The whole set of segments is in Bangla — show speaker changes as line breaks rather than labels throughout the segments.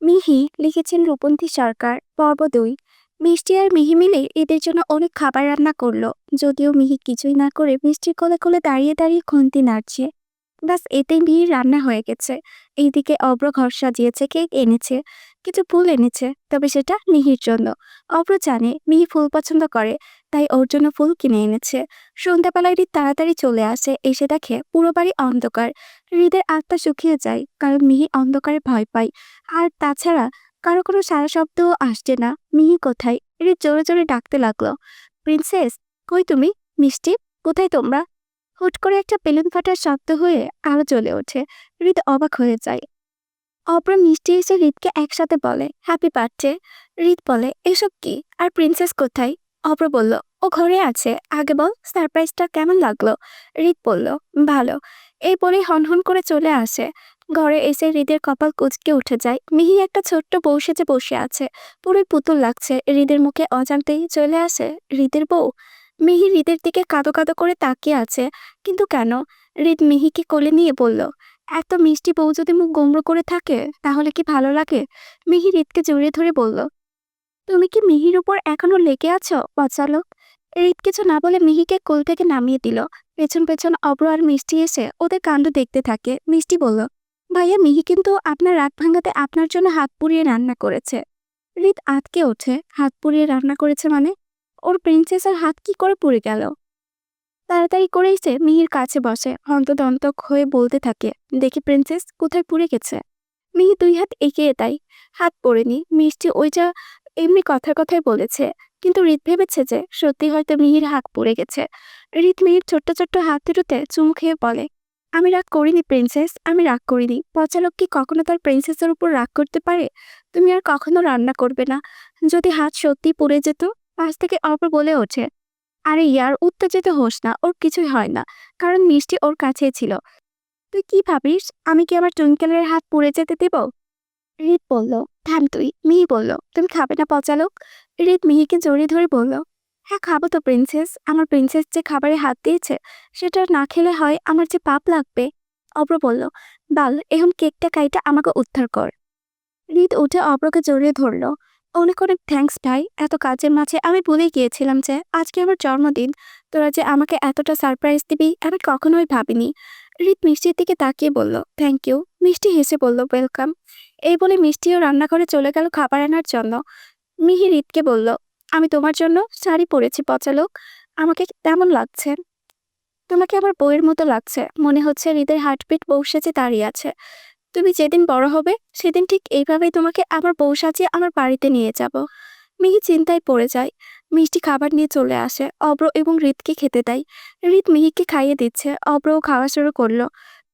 মিহি লিখেছেন রূপন্তী সরকার। পর্ব ২। মিষ্টি আর মিহি মিলে এদের জন্য অনেক খাবার রান্না করলো। যদিও মিহি কিছুই না করে মিষ্টির কোলে কোলে দাঁড়িয়ে দাঁড়িয়ে খুন্তি নাড়ছে। ব্যাস এতেই মিহির রান্না হয়ে গেছে। এইদিকে অব্র ঘর সাজিয়েছে, কেক এনেছে, কিছু ফুল এনেছে, তবে সেটা মিহির জন্য। অব্র জানে মিহি ফুল পছন্দ করে, তাই ওর জন্য ফুল কিনে এনেছে। সন্ধ্যাবেলায় হৃদ তাড়াতাড়ি চলে আসে, এসে দেখে পুরো বাড়ি অন্ধকার। হৃদের আত্মা শুকিয়ে যায়, কারণ মিহি অন্ধকারে ভয় পায়। আর তাছাড়া কারো কোনো সারা শব্দও আসছে না। মিহি কোথায়? হৃদ জোরে জোরে ডাকতে লাগলো, প্রিন্সেস, কই তুমি? মিষ্টি, কোথায় তোমরা? হুট করে একটা বেলুন ফাটার শব্দ হয়ে আলো জ্বলে ওঠে। হৃদ অবাক হয়ে যায়। অব্র মিষ্টি এসে হৃদকে একসাথে বলে, হ্যাপি বার্থডে। হৃদ বলে, এসব কি? আর প্রিন্সেস কোথায়? অব্র বলল, ও ঘরে আছে। আগে বল, সারপ্রাইজটা কেমন লাগলো? হৃদ বলল, ভালো। এই বলে হনহন করে চলে আসে। ঘরে এসে হৃদের কপাল কুঁচকে উঠে যায়। মিহি একটা ছোট্ট বউ সেজে বসে আছে, পুরোই পুতুল লাগছে। হৃদের মুখে অজান্তেই চলে আসে হৃদের বউ। মিহি হৃদের দিকে কাঁদো কাঁদো করে তাকিয়ে আছে, কিন্তু কেন? হৃদ মিহিকে কোলে নিয়ে বলল, এত মিষ্টি বউ যদি মুখ গোমড়ো করে থাকে তাহলে কি ভালো লাগে? মিহি হৃদকে জড়িয়ে ধরে বলল, তুমি কি মিহির উপর এখনো লেগে আছো পচালক? হৃদ কিছু না বলে মিহিকে কোল থেকে নামিয়ে দিল। পেছন পেছন অব্র আর মিষ্টি এসে ওদের কাণ্ড দেখতে থাকে। মিষ্টি বলল, ভাইয়া, মিহি কিন্তু আপনার রাগ ভাঙাতে আপনার জন্য হাত পুড়িয়ে রান্না করেছে। হৃদ আঁতকে ওঠে, হাত পুড়িয়ে রান্না করেছে মানে? ওর প্রিন্সেসের হাত কি করে পুড়ে গেল? তাড়াতাড়ি করে এসে মিহির কাছে বসে, হন্তদন্ত হয়ে বলতে থাকে, দেখি প্রিন্সেস, কোথায় পুড়ে গেছে? মিহি দুই হাত এগিয়ে দেয়, হাত পড়েনি। মিষ্টি ওই যা এমনি কথার কথাই বলেছে, কিন্তু হৃদ ভেবেছে যে সত্যি হয়তো মিহির হাত পুড়ে গেছে। হৃদ মিহির ছোট্ট ছোট্ট হাত দুটোতে চুমু খেয়ে বলে, আমি রাগ করিনি প্রিন্সেস, আমি রাগ করিনি। পচালক কি কখনো তার প্রিন্সেসের উপর রাগ করতে পারে? তুমি আর কখনো রান্না করবে না। যদি হাত সত্যি পুড়ে যেত? পাশ থেকে অপর বলে ওঠে, আরে ইয়ার, উত্তেজিত হোস না, ওর কিছুই হয় না, কারণ মিষ্টি ওর কাছেই ছিল। তুই কি ভাবিস আমি কি আমার টুইঙ্কেলের হাত পুড়ে যেতে দেব? হৃদ বলল, থাম তুই। মিহি বলল, তুমি খাবে না পচালক? হৃদ মিহিকে জড়িয়ে ধরে বলল, হ্যাঁ খাবো তো প্রিন্সেস। আমার প্রিন্সেস যে খাবারে হাত দিয়েছে সেটা না খেলে হয় আমার যে পাপ লাগবে। অব্র বলল, বাল, এখন কেকটা কাইটা আমাকে উদ্ধার কর। হৃদ উঠে অব্রকে জড়িয়ে ধরল। অনেক অনেক থ্যাঙ্কস ভাই, এত কাজের মাঝে আমি ভুলে গিয়েছিলাম যে আজকে আমার জন্মদিন। তোরা যে আমাকে এতটা সারপ্রাইজ দিবি আমি কখনোই ভাবিনি। হৃদ মিষ্টির দিকে তাকিয়ে বলল, থ্যাংক ইউ। মিষ্টি হেসে বলল, ওয়েলকাম। এই বলে মিষ্টিও রান্নাঘরে চলে গেল খাবার আনার জন্য। মিহি হৃদকে বলল, আমি তোমার জন্য শাড়ি পরেছি পচালোক, আমাকে তেমন লাগছে? তোমাকে আমার বউয়ের মতো লাগছে। মনে হচ্ছে হৃদের হার্টবিট বউ সেজে দাঁড়িয়ে আছে। তুমি যেদিন বড় হবে সেদিন ঠিক এইভাবেই তোমাকে আমার বউ সাজিয়ে আমার বাড়িতে নিয়ে যাব। মিহি চিন্তায় পড়ে যায়। মিষ্টি খাবার নিয়ে চলে আসে, অব্র এবং হৃদকে খেতে দেয়। হৃদ মিহিকে খাইয়ে দিচ্ছে, অব্রও খাওয়া শুরু করলো।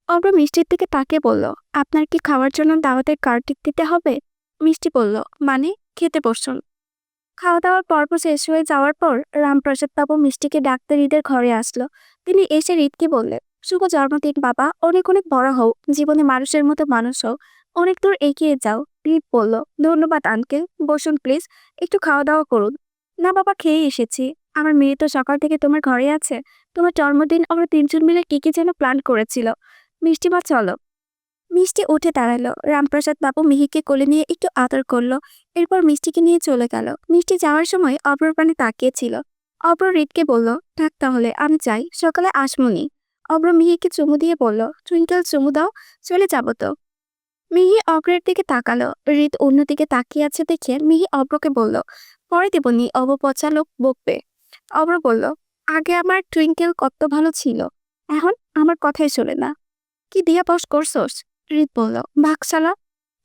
অব্র মিষ্টির দিকে তাকিয়ে বলল, আপনার কি খাওয়ার জন্য দাওয়াতের কার্ড দিতে হবে? মিষ্টি বলল, মানে? খেতে বসুন। খাওয়া দাওয়ার পর্ব শেষ হয়ে যাওয়ার পর রামপ্রসাদ বাবু মিষ্টিকে ডাকতে হৃদের ঘরে আসলো। তিনি এসে হৃদকে বললেন, শুভ জন্মদিন বাবা, অনেক অনেক বড় হও, জীবনে মানুষের মতো মানুষ হও, অনেক দূর এগিয়ে যাও। হৃদ বলল, ধন্যবাদ আঙ্কেল, বসুন প্লিজ, একটু খাওয়া দাওয়া করুন। না বাবা, খেয়ে এসেছি। আমার মেয়ে তো সকাল থেকে তোমার ঘরে আছে। তোমার জন্মদিন আমরা তিনজন মিলে কি কি যেন প্ল্যান করেছিল। মিষ্টি মা, চলো। মিষ্টি উঠে দাঁড়ালো। রামপ্রসাদ বাবু মিহিকে কোলে নিয়ে একটু আদর করলো, এরপর মিষ্টিকে নিয়ে চলে গেল। মিষ্টি যাওয়ার সময় অব্রর পানে তাকিয়েছিল। অব্র হৃদকে বলল, থাক তাহলে, আমি যাই, সকালে আসমুনি। অব্র মিহিকে চুমু দিয়ে বলল, টুইঙ্কেল চুমু দাও, চলে যাব তো। মিহি অগ্রের দিকে তাকালো। হৃদ অন্যদিকে তাকিয়ে আছে দেখে মিহি অব্রকে বলল, পরে দেবনি, অবপচা লোক বকবে। অব্র বলল, আগে আমার টুইঙ্কেল কত ভালো ছিল, এখন আমার কথাই শোনে না। কি দিয়া বস করছোস? হৃদ বলল, ভাগশালা।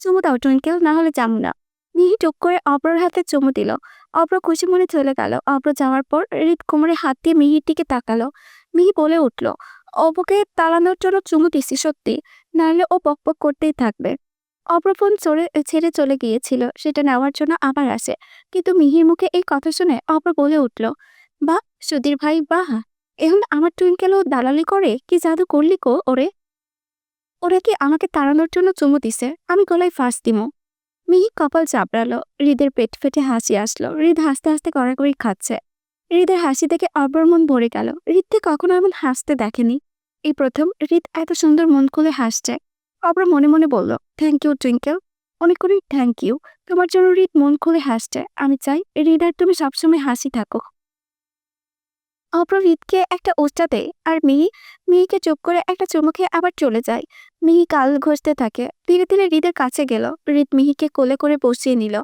চুমু দাও টুইঙ্কেল, না হলে যাবো না। মিহি টুক করে অব্রর হাতে চুমু দিল। অব্র খুশি মনে চলে গেল। অব্র যাওয়ার পর হৃদ কোমরে হাত দিয়ে মিহির দিকে তাকালো। মিহি বলে উঠল, অব্রকে তাড়ানোর জন্য চুমু দিছি সত্যি, নাহলে ও বকবক করতেই থাকবে। অব্র ফোন ছেড়ে চলে গিয়েছিল, সেটা নেওয়ার জন্য আবার আসে। কিন্তু মিহির মুখে এই কথা শুনে অব্র বলে উঠল, বাহ সুধীর ভাই, বাহ, এখন আমার টুইঙ্কেলও দালালি করে, কি জাদু করলি কো ওরে? ওরা কি আমাকে তাড়ানোর জন্য চুমু দিছে? আমি গলায় ফাঁস দিমো। মিহি কপাল চাপড়ালো। হৃদের পেট ফেটে হাসি আসলো। হৃদ হাসতে হাসতে কড়াকড়ি খাচ্ছে। হৃদের হাসি দেখে অব্রর মন ভরে গেল। হৃদকে কখনো এমন হাসতে দেখেনি, এই প্রথম হৃদ এত সুন্দর মন খুলে হাসছে। অব্র মনে মনে বলল, থ্যাংক ইউ টুইঙ্কেল। অনেক অনেক থ্যাংক ইউ। তোমার জন্য হৃদ মন খুলে হাসছে। আমি চাই হৃদ আর তুমি সবসময় হাসি থাকো। অপর হৃদকে একটা ওষ্ঠা দেয় আর মিহিকে চুপ করে একটা চুমু খেয়ে আবার চলে যায়। মিহি গাল ঘষতে থাকে। ধীরে ধীরে হৃদের কাছে গেল। হৃদ মিহিকে কোলে করে বসিয়ে নিল।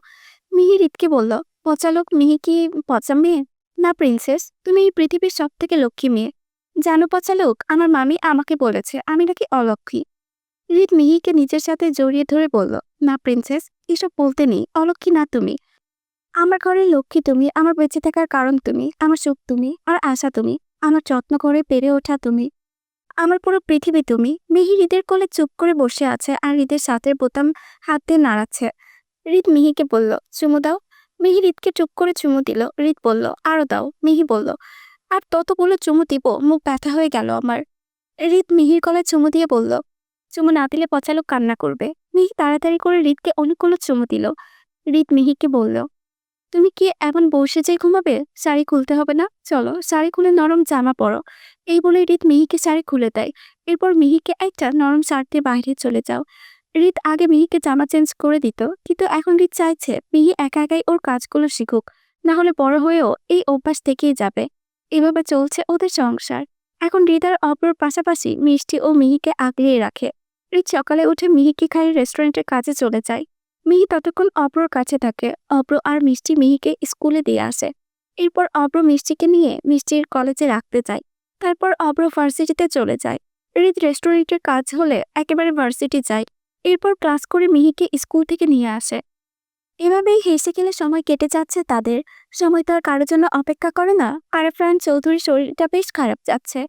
মিহি হৃদকে বলল, পচা লোক মিহি কি পচা মেয়ে? না প্রিন্সেস, তুমি এই পৃথিবীর সব থেকে লক্ষ্মী মেয়ে। জানো পচা লোক, আমার মামি আমাকে বলেছে আমি নাকি অলক্ষ্মী। হৃদ মিহিকে নিজের সাথে জড়িয়ে ধরে বলল, না প্রিন্সেস, এসব বলতে নেই, অলক্ষ্মী না তুমি। আমার ঘরের লক্ষ্মী তুমি, আমার বেঁচে থাকার কারণ তুমি, আমার সুখ তুমি, আর আশা তুমি, আমার যত্ন করে পেরে ওঠা তুমি, আমার পুরো পৃথিবী তুমি। মিহি হৃদের কোলে চুপ করে বসে আছে আর হৃদের সাথের বোতাম হাত দিয়ে নাড়াচ্ছে। হৃদ মিহিকে বলল, চুমু দাও। মিহি হৃদকে চুপ করে চুমু দিল। হৃদ বলল, আরো দাও। মিহি বলল, আর ততগুলো চুমু দিব, মুখ ব্যথা হয়ে গেল আমার। হৃদ মিহির গলায় চুমু দিয়ে বলল, চুমু না দিলে পচালো কান্না করবে। মিহি তাড়াতাড়ি করে হৃদকে অনেকগুলো চুমু দিল। হৃদ মিহিকে বলল, তুমি কি এমন বসে যে ঘুমাবে? শাড়ি খুলতে হবে না, চলো শাড়ি খুলে নরম জামা পরো। এই বলে হৃদ মিহিকে শাড়ি খুলে দেয়। এরপর মিহিকে একটা নরম শার্ট দিয়ে বাইরে চলে যাও। হৃদ আগে মিহিকে জামা চেঞ্জ করে দিত, কিন্তু এখন হৃদ চাইছে মিহি একা একাই ওর কাজগুলো শিখুক, না হলে বড় হয়েও এই অভ্যাস থেকেই যাবে। এভাবে চলছে ওদের সংসার। এখন হৃদ আর অপর পাশাপাশি মিষ্টি ও মিহিকে আগলিয়ে রাখে। হৃদ সকালে উঠে মিহিকে খাইয়ে রেস্টুরেন্টের কাজে চলে যায়। মিহি ততক্ষণ অব্রর কাছে থাকে। অব্র আর মিষ্টি মিহিকে স্কুলে দিয়ে আসে। এরপর অব্র মিষ্টিকে নিয়ে মিষ্টির কলেজে রাখতে যায়। তারপর অব্র ভার্সিটিতে চলে যায়। হৃদ রেস্টুরেন্টের কাজ হলে একেবারে ভার্সিটি যায়। এরপর ক্লাস করে মিহিকে স্কুল থেকে নিয়ে আসে। এভাবেই হেসে খেলে সময় কেটে যাচ্ছে তাদের। সময় তো আর কারোর জন্য অপেক্ষা করে না। আরফরান চৌধুরীর শরীরটা বেশ খারাপ যাচ্ছে।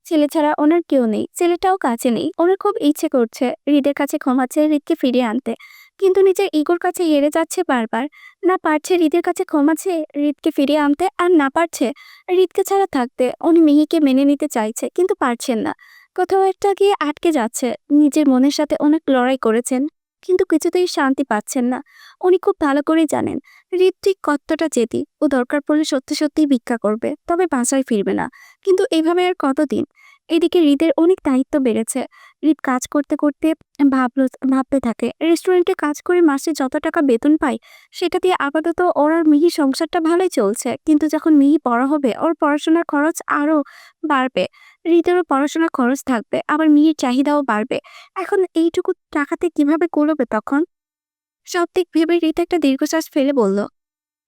ছেলে ছাড়া ওনার কেউ নেই, ছেলেটাও কাছে নেই। ওনার খুব ইচ্ছে করছে হৃদের কাছে ক্ষমা চেয়ে হৃদকে ফিরিয়ে আনতে, কিন্তু নিজের ইগোর কাছে হেরে যাচ্ছে বারবার। না পারছে হৃদের কাছে ক্ষমা চেয়ে হৃদকে ফিরিয়ে আনতে, আর না পারছে হৃদকে ছাড়া থাকতে। উনি মিহিকে মেনে নিতে চাইছে, কিন্তু পারছেন না। কোথাও একটা গিয়ে আটকে যাচ্ছে। নিজের মনের সাথে অনেক লড়াই করেছেন, কিন্তু কিছুতেই শান্তি পাচ্ছেন না। উনি খুব ভালো করেই জানেন হৃদ ঠিক কতটা জেদি। ও দরকার পড়লে সত্যি সত্যিই ভিক্ষা করবে, তবে বাসায় ফিরবে না। কিন্তু এভাবে আর কতদিন? এদিকে হৃদের অনেক দায়িত্ব বেড়েছে। হৃদ কাজ করতে করতে ভাবতে থাকে, রেস্টুরেন্টে কাজ করে মাসে যত টাকা বেতন পাই সেটা দিয়ে আপাতত ওর আর মিহি সংসারটা ভালোই চলছে, কিন্তু যখন মিহি বড় হবে ওর পড়াশোনার খরচ আরো বাড়বে। হৃদেরও পড়াশোনার খরচ থাকবে, আবার মিহির চাহিদাও বাড়বে। এখন এইটুকু টাকাতে কিভাবে কুলোবে তখন? সব দিক ভেবে হৃদ একটা দীর্ঘশ্বাস ফেলে বলল,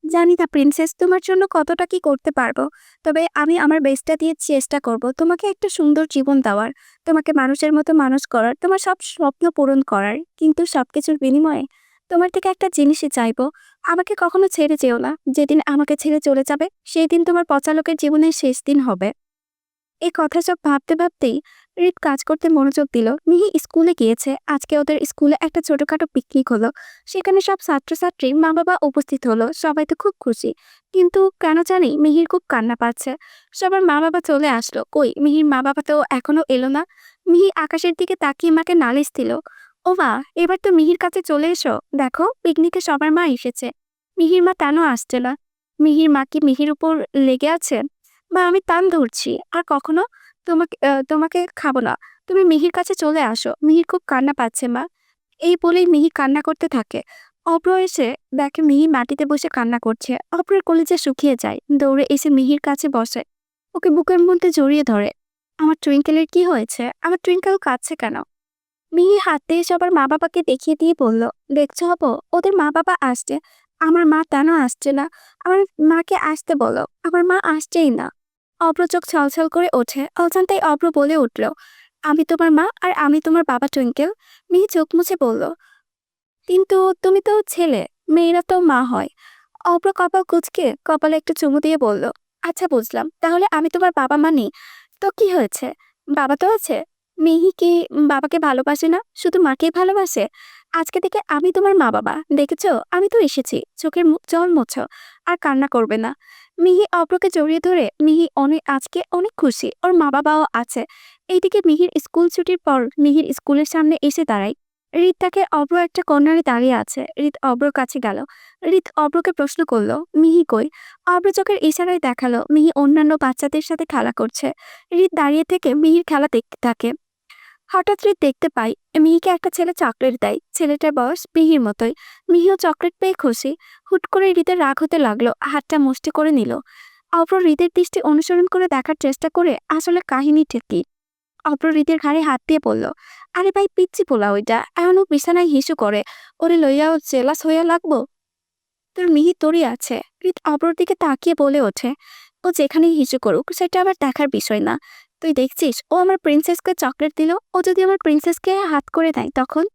জানি না প্রিন্সেস, তোমার জন্য কতটা কি করতে পারবো, তবে আমি আমার বেস্টটা দিয়ে চেষ্টা করব তোমাকে একটা সুন্দর জীবন দেওয়ার, তোমাকে মানুষের মতো মানুষ করার, তোমার সব স্বপ্ন পূরণ করার। কিন্তু সবকিছুর বিনিময়ে তোমার থেকে একটা জিনিসই চাইবো, আমাকে কখনো ছেড়ে যেও না। যেদিন আমাকে ছেড়ে চলে যাবে সেই দিন তোমার পচালোকের জীবনের শেষ দিন হবে। এই কথা সব ভাবতে ভাবতেই হৃদ কাজ করতে মনোযোগ দিল। মিহি স্কুলে গিয়েছে। আজকে ওদের স্কুলে একটা ছোটখাটো পিকনিক হলো। সেখানে সব ছাত্রছাত্রী মা বাবা উপস্থিত হলো। সবাই তো খুব খুশি, কিন্তু কেন জানি মিহির খুব কান্না পাচ্ছে। সবার মা বাবা চলে আসলো, কই মিহির মা বাবা তো এখনো এলো না। মিহি আকাশের দিকে তাকিয়ে মাকে নালিশ দিল, ও মা, এবার তো মিহির কাছে চলে এসো, দেখো পিকনিকে সবার মা এসেছে, মিহির মা কেন আসছে না? মিহির মা কি মিহির উপর লেগে আছে? বা আমি টান ধরছি আর কখনো তোমাকে খাবো না। তুমি মিহির কাছে চলে আসো, মিহির খুব কান্না পাচ্ছে মা। এই বলেই মিহি কান্না করতে থাকে। অভ্র এসে দেখে মিহি মাটিতে বসে কান্না করছে। অভ্রের কলিজা শুকিয়ে যায়। দৌড়ে এসে মিহির কাছে বসে, ওকে বুকের মধ্যে জড়িয়ে ধরে। আমার টুইঙ্কেলের কি হয়েছে? আমার টুইঙ্কেল কাঁদছে কেন? মিহি হাত দিয়ে সবার মা বাবাকে দেখিয়ে দিয়ে বলল, দেখছো হবো, ওদের মা বাবা আসছে। আমার মা কেন আসছে না? আমার মাকে আসতে বলো, আমার মা আসছেই না। অভ্র চোখ ছলছল করে ওঠে। অজান্তেই অভ্র বলে উঠল, আমি তোমার মা আর আমি তোমার বাবা টুইঙ্কেল। মিহি চোখ মুছে বলল, কিন্তু তুমি তো ছেলে, মেয়েরা তো মা হয়। অভ্র কপাল কুঁচকে কপালে একটু চুমু দিয়ে বলল, আচ্ছা বুঝলাম, তাহলে আমি তোমার বাবা মা নেই তো কি হয়েছে? বাবা তো আছে। মিহি কি বাবাকে ভালোবাসে না, শুধু মাকেই ভালোবাসে? আজকে থেকে আমি তোমার মা বাবা, দেখেছো আমি তো এসেছি, চোখের জল মোছো আর কান্না করবে না। মিহি অভ্রকে জড়িয়ে ধরে, মিহি আজকে অনেক খুশি, ওর মা বাবাও আছে। এইদিকে মিহির স্কুল ছুটির পর মিহির স্কুলের সামনে এসে দাঁড়ায়। হৃদ তাকে অভ্র একটা কর্নারে দাঁড়িয়ে আছে। হৃদ অভ্রর কাছে গেল। হৃদ অভ্রকে প্রশ্ন করলো, মিহি কই? অভ্র চোখের ইশারায় দেখালো মিহি অন্যান্য বাচ্চাদের সাথে খেলা করছে। হৃদ দাঁড়িয়ে থেকে মিহির খেলা দেখতে থাকে। হঠাৎ রিত দেখতে পাই মিহিকে একটা ছেলে চকলেট দেয়। ছেলেটার বয়স মিহির মতোই। মিহিও চকলেট পেয়ে খুশি। হুট করে হৃদের রাগ হতে লাগলো, হাতটা মুষ্টি করে নিল। অভ্র হৃদের দৃষ্টি অনুসরণ করে দেখার চেষ্টা করে আসলে কাহিনী ঠিক কি। অভ্র হৃদের ঘাড়ে হাত দিয়ে বলল, আরে ভাই পিচ্ছি পোলা ওইটা, এমনও বিছানায় হিসু করে, ওরে লইয়াও জেলাস হইয়া লাগবো। তোর মিহি তোরই আছে। হৃদ অভ্রর দিকে তাকিয়ে বলে ওঠে, ও যেখানেই হিসু করুক সেটা আবার দেখার বিষয় না। তুই দেখছিস ও আমার প্রিন্সেসকে চকলেট দিল, ও যদি আমার প্রিন্সেসকে হাত করে দেয় তখন।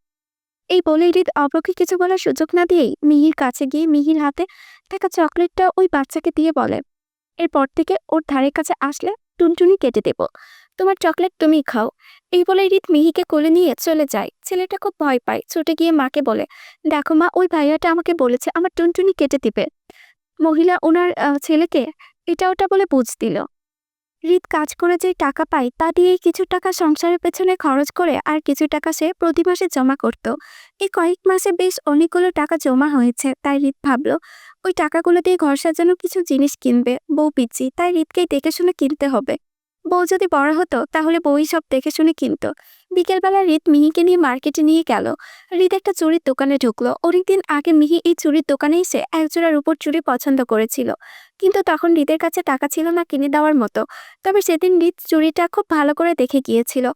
এই বলে হৃদ অভ্রকে কিছু বলার সুযোগ না দিয়েই মিহির কাছে গিয়ে মিহির হাতে থাকা চকলেটটা ওই বাচ্চাকে দিয়ে বলে, এরপর থেকে ওর ধারে কাছে আসলে টুনটুনি কেটে দেব। তোমার চকলেট তুমিই খাও। এই বলে হৃদ মিহিকে কোলে নিয়ে চলে যায়। ছেলেটা খুব ভয় পায়, ছুটে গিয়ে মাকে বলে, দেখো মা, ওই ভাইয়াটা আমাকে বলেছে আমার টুনটুনি কেটে দিবে। মহিলা ওনার ছেলেকে এটা ওটা বলে বুঝ দিল। হৃদ কাজ করে যে টাকা পায় তা দিয়েই কিছু টাকা সংসারের পেছনে খরচ করে আর কিছু টাকা সে প্রতি মাসে জমা করত। এই কয়েক মাসে বেশ অনেকগুলো টাকা জমা হয়েছে, তাই হৃদ ভাবলো ওই টাকাগুলো দিয়ে ঘর সাজানোর কিছু জিনিস কিনবে। বউ পিচ্ছি, তাই হৃদকেই দেখে শুনে কিনতে হবে। বউ যদি বড় হতো তাহলে বউই সব দেখে শুনে কিনতো। বিকেলবেলা হৃদ মিহিকে নিয়ে মার্কেটে নিয়ে গেল। হৃদ একটা চুড়ির দোকানে ঢুকলো। অনেকদিন আগে মিহি এই চুড়ির দোকানে এসে একজোড়া রূপোর চুড়ি পছন্দ করেছিল, কিন্তু তখন হৃদের কাছে টাকা ছিল না কিনে দেওয়ার মতো। তবে সেদিন হৃদ চুড়িটা খুব ভালো করে দেখে গিয়েছিল।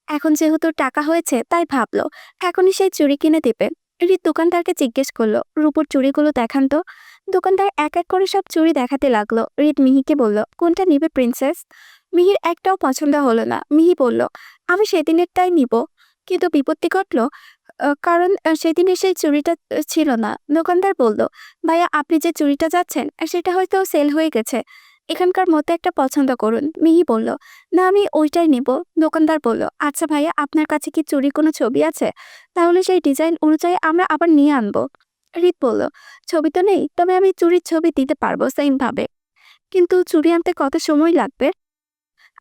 এখন যেহেতু টাকা হয়েছে তাই ভাবলো এখনই সেই চুড়ি কিনে দেবে। হৃদ দোকানদারকে জিজ্ঞেস করলো, রূপোর চুড়িগুলো দেখান তো। দোকানদার এক এক করে সব চুড়ি দেখাতে লাগলো। হৃদ মিহিকে বলল, কোনটা নিবে প্রিন্সেস? মিহির একটাও পছন্দ হলো না। মিহি বলল, আমি সেদিনেরটাই নিব। কিন্তু বিপত্তি ঘটলো, কারণ সেদিনের সেই চুড়িটা ছিল না। দোকানদার বলল, ভাইয়া আপনি যে চুড়িটা যাচ্ছেন সেটা হয়তো সেল হয়ে গেছে, এখানকার মতো একটা পছন্দ করুন। মিহি বলল, না আমি ওইটাই নিব। দোকানদার বলল, আচ্ছা ভাইয়া আপনার কাছে কি চুড়ির কোনো ছবি আছে? তাহলে সেই ডিজাইন অনুযায়ী আমরা আবার নিয়ে আনবো। হৃদ বলল, ছবি তো নেই, তবে আমি চুড়ির ছবি দিতে পারবো সেম ভাবে, কিন্তু চুড়ি আনতে কত সময় লাগবে?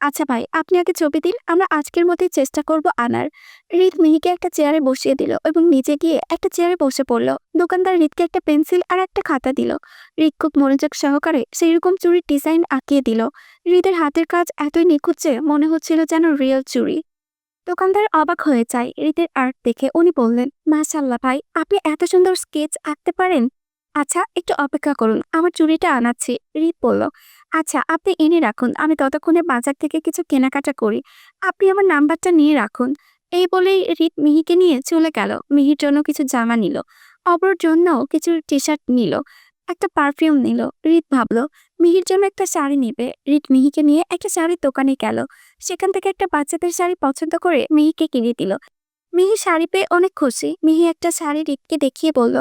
আচ্ছা ভাই, আপনি আগে ছবি দিন, আমরা আজকের মধ্যেই চেষ্টা করব আনার। হৃদ মিহিকে একটা চেয়ারে বসিয়ে দিল এবং নিজে গিয়ে একটা চেয়ারে বসে পড়ল। দোকানদার হৃদকে একটা পেন্সিল আর একটা খাতা দিল। হৃদ খুব মনোযোগ সহকারে সেই রকম চুড়ির ডিজাইন আঁকিয়ে দিল। হৃদের হাতের কাজ এতই নিখুঁত যে মনে হচ্ছিল যেন রিয়েল চুড়ি। দোকানদার অবাক হয়ে যায় হৃদের আর্ট দেখে। উনি বললেন, মাশাআল্লাহ ভাই, আপনি এত সুন্দর স্কেচ আঁকতে পারেন। আচ্ছা একটু অপেক্ষা করুন, আমার চুড়িটা আনাচ্ছি। হৃদ বলল, আচ্ছা আপনি এনে রাখুন, আমি ততক্ষণে বাজার থেকে কিছু কেনাকাটা করি। আপনি আমার নাম্বারটা নিয়ে রাখুন। এই বলেই হৃদ মিহিকে নিয়ে চলে গেল। মিহির জন্য কিছু জামা নিল, অপর জন্য কিছু টি শার্ট নিল, একটা পারফিউম নিল। হৃদ ভাবলো মিহির জন্য একটা শাড়ি নিবে। হৃদ মিহিকে নিয়ে একটা শাড়ির দোকানে গেল। সেখান থেকে একটা বাচ্চাদের শাড়ি পছন্দ করে মিহিকে কিনে দিল। মিহি শাড়ি পেয়ে অনেক খুশি। মিহি একটা শাড়ি হৃদকে দেখিয়ে বলল,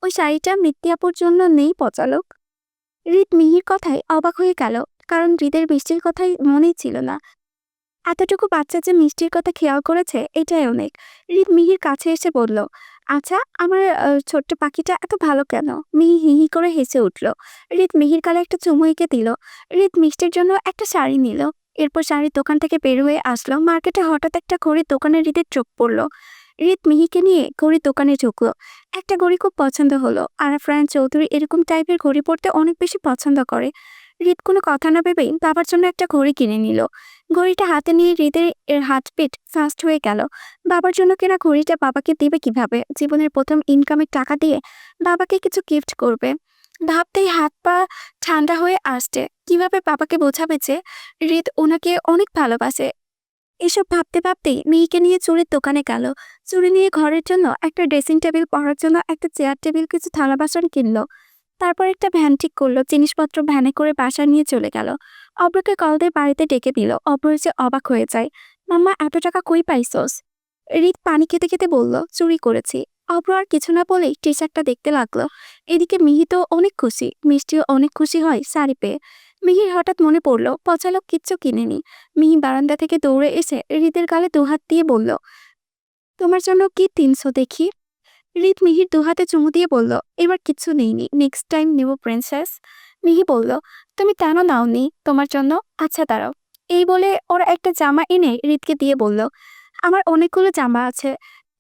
ওই শাড়িটা মিত্তি আপুর জন্য নেই পচালক। হৃদ মিহির কথায় অবাক হয়ে গেল, কারণ হৃদের মিষ্টির কথাই মনেই ছিল না। এতটুকু বাচ্চা যে মিষ্টির কথা খেয়াল করেছে এটাই অনেক। হৃদ মিহির কাছে এসে বলল, আচ্ছা আমার ছোট্ট পাখিটা এত ভালো কেন? মিহি হি হি করে হেসে উঠল। হৃদ মিহির গালে একটা চুমু এঁকে দিল। হৃদ মিষ্টির জন্য একটা শাড়ি নিল। এরপর শাড়ির দোকান থেকে বের হয়ে আসলো। মার্কেটে হঠাৎ একটা ঘড়ির দোকানে হৃদের চোখ পড়লো। হৃদ মিহিকে নিয়ে ঘড়ির দোকানে ঢুকলো। একটা ঘড়ি খুব পছন্দ হলো। আরাফাত চৌধুরী এরকম টাইপের ঘড়ি পরতে অনেক বেশি পছন্দ করে। হৃদ কোনো কথা না ভেবেই বাবার জন্য একটা ঘড়ি কিনে নিল। ঘড়িটা হাতে নিয়ে হৃদের হাত পিঠ ফাস্ট হয়ে গেল। বাবার জন্য কেনা ঘড়িটা বাবাকে দিবে কিভাবে? জীবনের প্রথম ইনকামের টাকা দিয়ে বাবাকে কিছু গিফট করবে ভাবতেই হাত পা ঠান্ডা হয়ে আসছে। কিভাবে বাবাকে বোঝাবে যে হৃদ ওনাকে অনেক ভালোবাসে? এসব ভাবতে ভাবতেই মেয়েকে নিয়ে চুড়ির দোকানে গেল। চুড়ি নিয়ে ঘরের জন্য একটা ড্রেসিং টেবিল, পড়ার জন্য একটা চেয়ার টেবিল, কিছু থালা বাসন কিনলো। তারপর একটা ভ্যান ঠিক করলো, জিনিসপত্র ভ্যানে করে বাসা নিয়ে চলে গেল। অব্রকে কল দিয়ে বাড়িতে ডেকে দিল। অব্র এসে অবাক হয়ে যায়, মাম্মা এত টাকা কই পাইছস? হৃদ পানি খেতে খেতে বলল, চুরি করেছি। অব্র আর কিছু না বলেই টি শার্টটা দেখতে লাগলো। এদিকে মিহি তো অনেক খুশি, মিষ্টিও অনেক খুশি হয় শাড়ি পেয়ে। মিহির হঠাৎ মনে পড়লো পচালক কিচ্ছু কিনেনি। মিহি বারান্দা থেকে দৌড়ে এসে হৃদের গালে দুহাত দিয়ে বলল, তোমার জন্য কি 300 দেখি? হৃদ মিহির দুহাতে চুমু দিয়ে বলল, এবার কিচ্ছু নেইনি, নেক্সট টাইম নেব প্রিন্সেস। মিহি বলল, তুমি কেন নাওনি তোমার জন্য? আচ্ছা দাঁড়াও। এই বলে ওরা একটা জামা এনে হৃদকে দিয়ে বলল, আমার অনেকগুলো জামা আছে,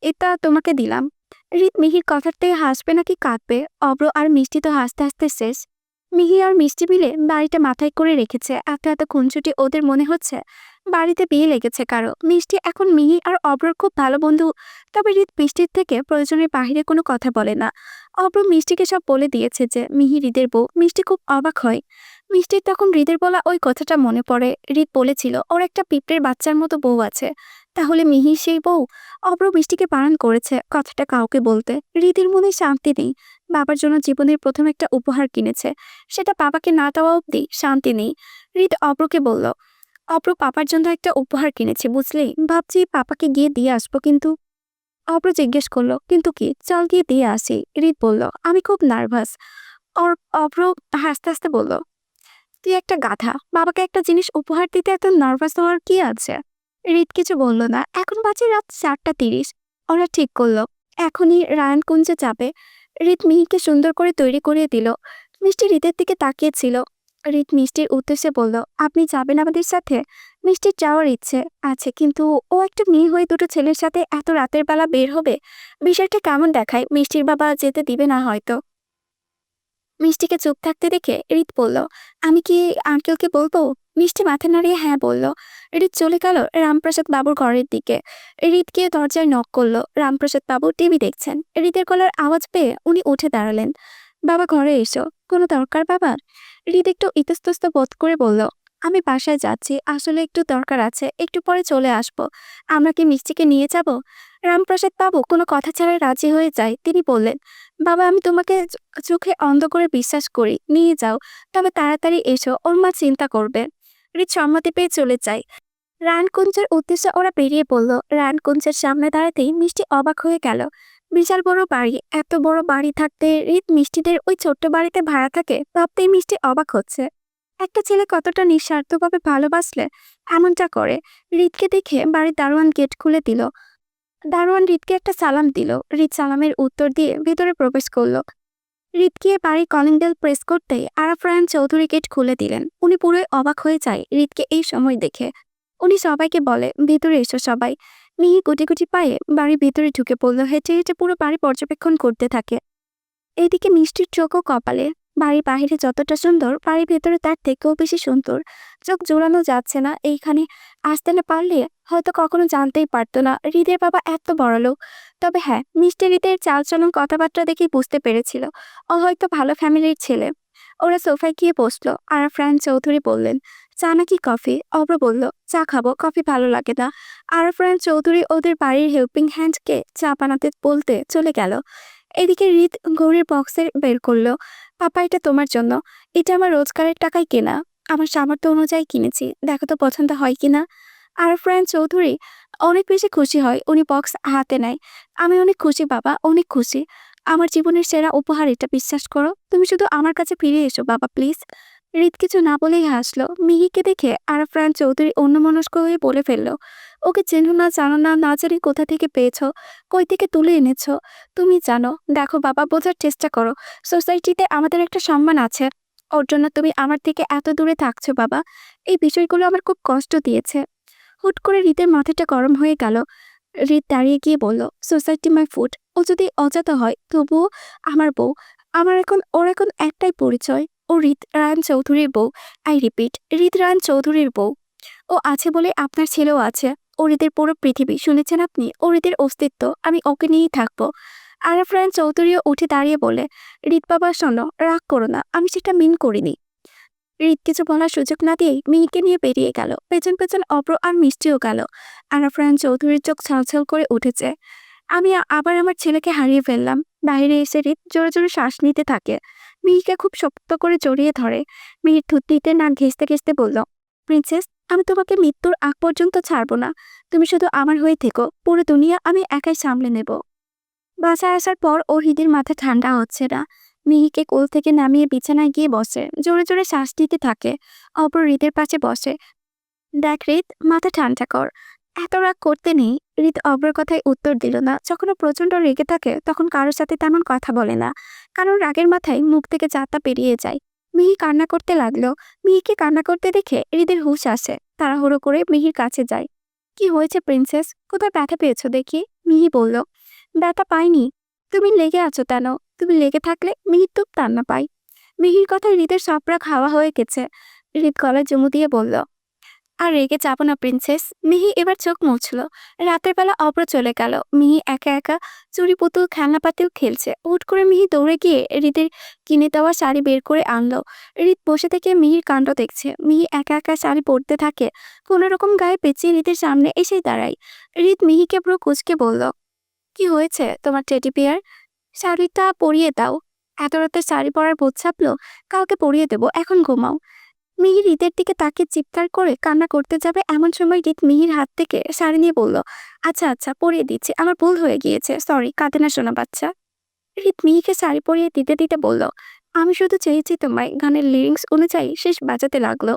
এটা তোমাকে দিলাম। হৃদ মিহির কথার থেকে হাসবে নাকি কাঁদবে? অব্র আর মিষ্টি তো হাসতে হাসতে শেষ। মিহি আর মিষ্টি মিলে বাড়িটা মাথায় করে রেখেছে। এত এত খুনসুটি ওদের মনে হচ্ছে বাড়িতে বিয়ে লেগেছে কারো। মিষ্টি এখন মিহি আর অব্রর খুব ভালো বন্ধু। তবে হৃদ মিষ্টির থেকে প্রয়োজনের বাহিরে কোনো কথা বলে না। অব্র মিষ্টিকে সব বলে দিয়েছে যে মিহি হৃদের বউ। মিষ্টি খুব অবাক হয়। মিষ্টির তখন হৃদের বলা ওই কথাটা মনে পড়ে। হৃদ বলেছিল ওর একটা পিঁপড়ের বাচ্চার মতো বউ আছে। তাহলে মিহি সেই বউ? অব্র মিষ্টিকে বারণ করেছে কথাটা কাউকে বলতে। হৃদের মনে শান্তি নেই। বাবার জন্য জীবনের প্রথম একটা উপহার কিনেছে, সেটা বাবাকে না দেওয়া অব্দি শান্তি নেই। হৃদ অব্রকে বলল, অব্র পাপার জন্য একটা উপহার কিনেছি বুঝলি, ভাবছি পাপাকে গিয়ে দিয়ে আসবো। কিন্তু অব্র জিজ্ঞেস করলো কিন্তু কি, চল গিয়ে দিয়ে আসি। হৃদ বলল আমি খুব নার্ভাস। অব্র হাসতে হাসতে বলল, তুই একটা গাধা, বাবাকে একটা জিনিস উপহার দিতে এত নার্ভাস হওয়ার কি আছে? হৃদ কিছু বলল না। এখন বাজে রাত 4:30। ওরা ঠিক করলো এখনই রায়ানকুঞ্জে যাবে। হৃদ মিহিকে সুন্দর করে তৈরি করে দিল। মিষ্টি হৃদের দিকে তাকিয়েছিল। হৃদ মিষ্টির উদ্দেশ্যে বলল, আপনি যাবেন আমাদের সাথে? মিষ্টির যাওয়ার ইচ্ছে আছে, কিন্তু ও একটা মেয়ে হয়ে দুটো ছেলের সাথে এত রাতের বেলা বের হবে, বিষয়টা কেমন দেখায়। মিষ্টির বাবা যেতে দিবে না হয়তো। মিষ্টিকে চুপ থাকতে দেখে হৃদ বলল, আমি কি আঙ্কেলকে বলবো? মিষ্টি মাথা নাড়িয়ে হ্যাঁ বলল। হৃদ চলে গেল রামপ্রসাদ বাবুর ঘরের দিকে। হৃদ গিয়ে দরজায় নক করলো। রামপ্রসাদ বাবু টিভি দেখছেন। হৃদের গলার আওয়াজ পেয়ে উনি উঠে দাঁড়ালেন। বাবা ঘরে এসো। কোনো দরকার বাবার? হৃদ একটু ইতস্তত বোধ করে বলল, আমি বাসায় যাচ্ছি, আসলে একটু দরকার আছে, একটু পরে চলে আসবো। আমরা কি মিষ্টিকে নিয়ে যাব? রামপ্রসাদ বাবু কোনো কথা ছাড়াই রাজি হয়ে যায়। তিনি বললেন, বাবা আমি তোমাকে চোখে অন্ধ করে বিশ্বাস করি, নিয়ে যাও, তবে তাড়াতাড়ি এসো, ওর মা চিন্তা করবে। হৃদ সম্মতি পেয়ে চলে যায়। রায়নকুঞ্জের উদ্দেশ্যে ওরা বেরিয়ে পড়ল। রায়নকুঞ্জের সামনে দাঁড়াতেই মিষ্টি অবাক হয়ে গেল। বিশাল বড় বাড়ি। এত বড় বাড়ি থাকতে হৃদ মিষ্টিদের ওই ছোট্ট বাড়িতে ভাড়া থাকে ভাবতেই মিষ্টি অবাক হচ্ছে। একটা ছেলে কতটা নিঃস্বার্থভাবে ভালোবাসলে এমনটা করে। হৃদকে দেখে বাড়ির দারোয়ান গেট খুলে দিল। দারোয়ান হৃদকে একটা সালাম দিল। হৃদ সালামের উত্তর দিয়ে ভেতরে প্রবেশ করলো। হৃদ গিয়ে বাড়ির কলিং বেল প্রেস করতেই আরাফ রায়ান চৌধুরী গেট খুলে দিলেন। উনি পুরোই অবাক হয়ে যায় হৃদকে এই সময় দেখে। উনি সবাইকে বলে, ভেতরে এসো সবাই। মিহি গুটি গুটি পায়ে বাড়ির ভেতরে ঢুকে পড়লো। হেঁটে হেঁটে পুরো বাড়ি পর্যবেক্ষণ করতে থাকে। এদিকে মিষ্টির চোখও কপালে। বাড়ির বাহিরে যতটা সুন্দর, বাড়ির ভেতরে তার থেকেও বেশি সুন্দর। চোখ জোড়ানো যাচ্ছে না। এইখানে আসতে না পারলে হয়তো কখনো জানতেই পারতো না হৃদের বাবা এত বড় লোক। তবে হ্যাঁ, মিষ্টি হৃদের চালচলন কথাবার্তা দেখেই বুঝতে পেরেছিল ও হয়তো ভালো ফ্যামিলির ছেলে। ওরা সোফায় গিয়ে বসলো। আর ফ্রান চৌধুরী বললেন, চা নাকি কফি? অব্র বলল, চা খাবো, কফি ভালো লাগে না। আর ফ্রান চৌধুরী ওদের বাড়ির হেল্পিং হ্যান্ডকে চা বানাতে বলতে চলে গেল। এদিকে হৃদ ঘড়ির বক্সে বের করলো। পাপা এটা তোমার জন্য। এটা আমার রোজগারের টাকায় কেনা, আমার সামর্থ্য অনুযায়ী কিনেছি, দেখো তো পছন্দ হয় কিনা। আর ফ্রান চৌধুরী অনেক বেশি খুশি হয়। উনি বক্স হাতে নেয়। আমি অনেক খুশি বাবা, অনেক খুশি। আমার জীবনের সেরা উপহার এটা, বিশ্বাস করো। তুমি শুধু আমার কাছে ফিরে এসো বাবা প্লিজ। হৃদ কিছু না বলেই হাসলো। মিহিকে দেখে আরফরান চৌধুরী অন্যমনস্ক হয়ে বলে ফেললো, ওকে চেনো না, জানো না, না জানি কোথা থেকে পেয়েছো, কই থেকে তুলে এনেছো। তুমি জানো, দেখো বাবা, বোঝার চেষ্টা করো। সোসাইটিতে আমাদের একটা সম্মান আছে। ওর জন্য তুমি আমার থেকে এত দূরে থাকছো বাবা। এই বিষয়গুলো আমার খুব কষ্ট দিয়েছে। হুট করে হৃদের মাথাটা গরম হয়ে গেল। হৃদ দাঁড়িয়ে গিয়ে বলল, সোসাইটি মাই ফুড। ও যদি অজাত হয় তবুও আমার বউ। ওর এখন একটাই পরিচয়, ও হৃদ রায়ন চৌধুরীর বউ। আই রিপিট, হৃদ রায়ন চৌধুরীর বউ। ও আছে বলে আপনার ছেলেও আছে। ও হৃদের পুরো পৃথিবী, শুনেছেন আপনি? ও হৃদের অস্তিত্ব। আমি ওকে নিয়েই থাকবো। আরফ রায়ন চৌধুরীও উঠে দাঁড়িয়ে বলে, হৃদ বাবা শোনো, রাগ করো না, আমি সেটা মিন করিনি। হৃদ কিছু বলার সুযোগ না দিয়েই মিহিকে নিয়ে বেরিয়ে গেল। পেছন পেছন অব্র আর মিষ্টিও গেল। আরফ রায়ন চৌধুরীর চোখ ছলছল করে উঠেছে। আমি আবার আমার ছেলেকে হারিয়ে ফেললাম। বাইরে এসে হৃদ জোরে জোরে শ্বাস নিতে থাকে। মিহিকে খুব শক্ত করে জড়িয়ে ধরে। মিহির থুতনিতে নাক ঘেঁষতে ঘেঁষতে বলল, প্রিন্সেস, আমি তোমাকে মৃত্যুর আগ পর্যন্ত ছাড়বো না। তুমি শুধু আমার হয়ে থেকো, পুরো দুনিয়া আমি একাই সামলে নেব। বাসায় আসার পর ওর হৃদের মাথা ঠান্ডা হচ্ছে না। মিহিকে কোল থেকে নামিয়ে বিছানায় গিয়ে বসে, জোরে জোরে শ্বাস নিতে থাকে। অপর হৃদের পাশে বসে। দেখ হৃদ, মাথা ঠান্ডা কর, এত রাগ করতে নেই। হৃদ অব্রের কথায় উত্তর দিল না। যখন ও প্রচন্ড রেগে থাকে তখন কারোর সাথে তেমন কথা বলে না, কারণ রাগের মাথায় মুখ থেকে যাতা পেরিয়ে যায়। মিহি কান্না করতে লাগলো। মিহিকে কান্না করতে দেখে হৃদের হুঁশ আসে। তাড়াহুড়ো করে মিহির কাছে যায়। কি হয়েছে প্রিন্সেস? কোথায় ব্যথা পেয়েছো দেখি? মিহি বলল, ব্যথা পাইনি। তুমি লেগে আছো কেন? তুমি লেগে থাকলে মিহির তো কান্না পাই। মিহির কথায় হৃদের সবরা খাওয়া হয়ে গেছে। হৃদ গলায় চুমু দিয়ে বলল, আর রেগে যাবো না প্রিন্সেস। মিহি এবার চোখ মুছল। রাতের বেলা অব্র চলে গেল। মিহি একা একা চুরি পুতুল খেলনাপাতিও খেলছে। হুট করে মিহি দৌড়ে গিয়ে হৃদের কিনে দেওয়া শাড়ি বের করে আনলো। হৃদ বসে থেকে মিহির কাণ্ড দেখছে। মিহি একা একা শাড়ি পরতে থাকে। কোনো রকম গায়ে পেঁচিয়ে হৃদের সামনে এসেই দাঁড়ায়। হৃদ মিহিকে পুরো কুঁচকে বলল, কি হয়েছে তোমার টেডি বিয়ার? শাড়িটা পরিয়ে দাও। এত রাতে শাড়ি পরার বোধ চাপলো? কালকে পরিয়ে দেবো, এখন ঘুমাও। মিহি হৃদের দিকে তাকিয়ে চিৎকার করে কান্না করতে যাবে এমন সময় হৃদ মিহির হাত থেকে শাড়ি নিয়ে বলল, আচ্ছা আচ্ছা পরিয়ে দিচ্ছি, আমার ভুল হয়ে গিয়েছে, সরি, কাঁদে না শোনা বাচ্চা। হৃদ মিহিকে শাড়ি পরিয়ে দিতে দিতে বলল, আমি শুধু চেয়েছি তোমায়। গানের লিরিক্স অনুযায়ী শেষ বাজাতে লাগলো।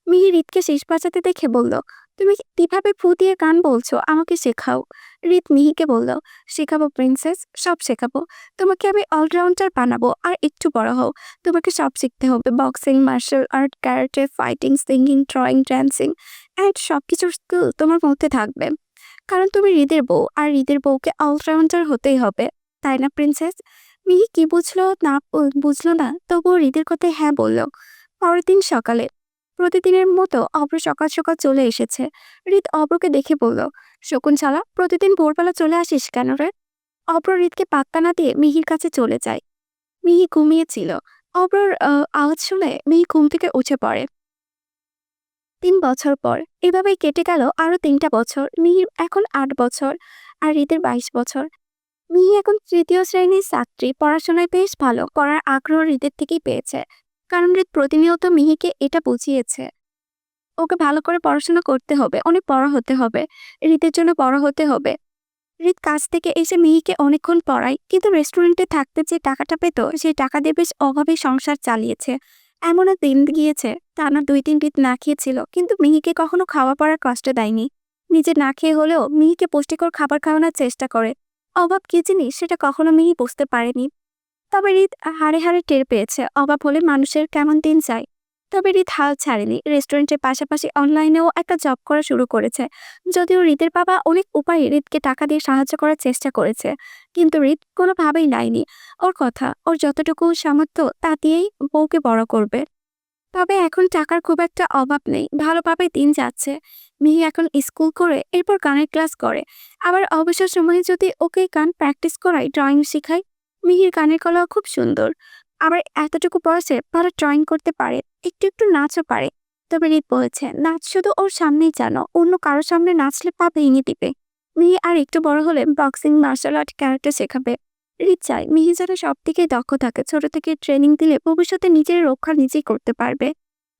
মিহি হৃদকে শেষ বাজাতে দেখে বলল, তুমি কিভাবে ফু দিয়ে গান বলছো, আমাকে শেখাও। হৃদ মিহিকে বলল, শেখাবো প্রিন্সেস, সব শেখাবো। তোমাকে আমি অলরাউন্ডার বানাবো। আর একটু বড় হও, তোমাকে সব শিখতে হবে, boxing, martial art, karate, fighting, singing, drawing, dancing and সবকিছুর স্কিল তোমার মধ্যে থাকবে। কারণ তুমি হৃদের বউ, আর হৃদের বউকে অলরাউন্ডার হতেই হবে, তাই না প্রিন্সেস? মিহি কি বুঝলো না, তবুও হৃদের কথায় হ্যাঁ বলল। পরের দিন সকালে প্রতিদিনের মতো অব্র সকাল সকাল চলে এসেছে। হৃদ অব্রকে দেখে বলল, শকুন শালা, প্রতিদিন ভোরবেলা চলে আসিস কেন রে? অব্র হৃদকে পাত্তা না দিয়ে মিহির কাছে চলে যায়। মিহি ঘুমিয়েছিল। অব্রর আওয়াজ শুনে মিহি ঘুম থেকে উঠে পড়ে। ৩ বছর পর এভাবেই কেটে গেল আরো ৩টা বছর। মিহির এখন ৮ বছর আর হৃদের ২২ বছর। মিহি এখন ৩য় শ্রেণীর ছাত্রী। পড়াশোনায় বেশ ভালো। পড়ার আগ্রহ হৃদের থেকেই পেয়েছে। কারণ হৃদ প্রতিনিয়ত মিহিকে এটা বুঝিয়েছে, ওকে ভালো করে পড়াশোনা করতে হবে, অনেক বড় হতে হবে, হৃদের জন্য বড় হতে হবে। হৃদ কাজ থেকে এসে মিহিকে অনেকক্ষণ পড়ায়, কিন্তু রেস্টুরেন্টে থাকতে যে টাকাটা পেত সেই টাকা দিয়ে বেশ অভাবে সংসার চালিয়েছে। এমনও দিন গিয়েছে টানা ২-৩ দিন না খেয়েছিল, কিন্তু মিহিকে কখনো খাওয়া পড়ার কষ্ট দেয়নি। নিজে না খেয়ে হলেও মিহিকে পুষ্টিকর খাবার খাওয়ানোর চেষ্টা করে। অভাব কি জিনিস সেটা কখনো মিহি বুঝতে পারেনি। তবে হৃদ হাড়ে হাড়ে টের পেয়েছে অভাব হলে মানুষের কেমন দিন যায়। তবে হৃদ হাল ছাড়েনি। রেস্টুরেন্টের পাশাপাশি অনলাইনেও একটা জব করা শুরু করেছে। যদিও হৃদের বাবা অনেক উপায়ে হৃদকে টাকা দিয়ে সাহায্য করার চেষ্টা করেছে, কিন্তু হৃদ কোনোভাবেই নেয়নি ওর কথা। ওর যতটুকু সামর্থ্য তা দিয়েই বউকে বড় করবে। তবে এখন টাকার খুব একটা অভাব নেই, ভালোভাবে দিন যাচ্ছে। মিহি এখন স্কুল করে এরপর গানের ক্লাস করে। আবার অবসর সময়ে যদি ওকে গান প্র্যাকটিস করাই, ড্রয়িং শেখাই। মিহির গানের কলাও খুব সুন্দর। আবার এতটুকু বয়সে ভালো ড্রয়িং করতে পারে, একটু একটু নাচও পারে। তবে হৃদ বলেছে নাচ শুধু ওর সামনেই জানো, অন্য কারোর সামনে নাচলে পা ভেঙে দিবে। মিহি আর একটু বড় হলে বক্সিং, মার্শাল আর্ট, ক্যারাটে শেখাবে। হৃদ চায় মিহি যেন সব দিকেই দক্ষ থাকে। ছোট থেকে ট্রেনিং দিলে ভবিষ্যতে নিজের রক্ষা নিজেই করতে পারবে।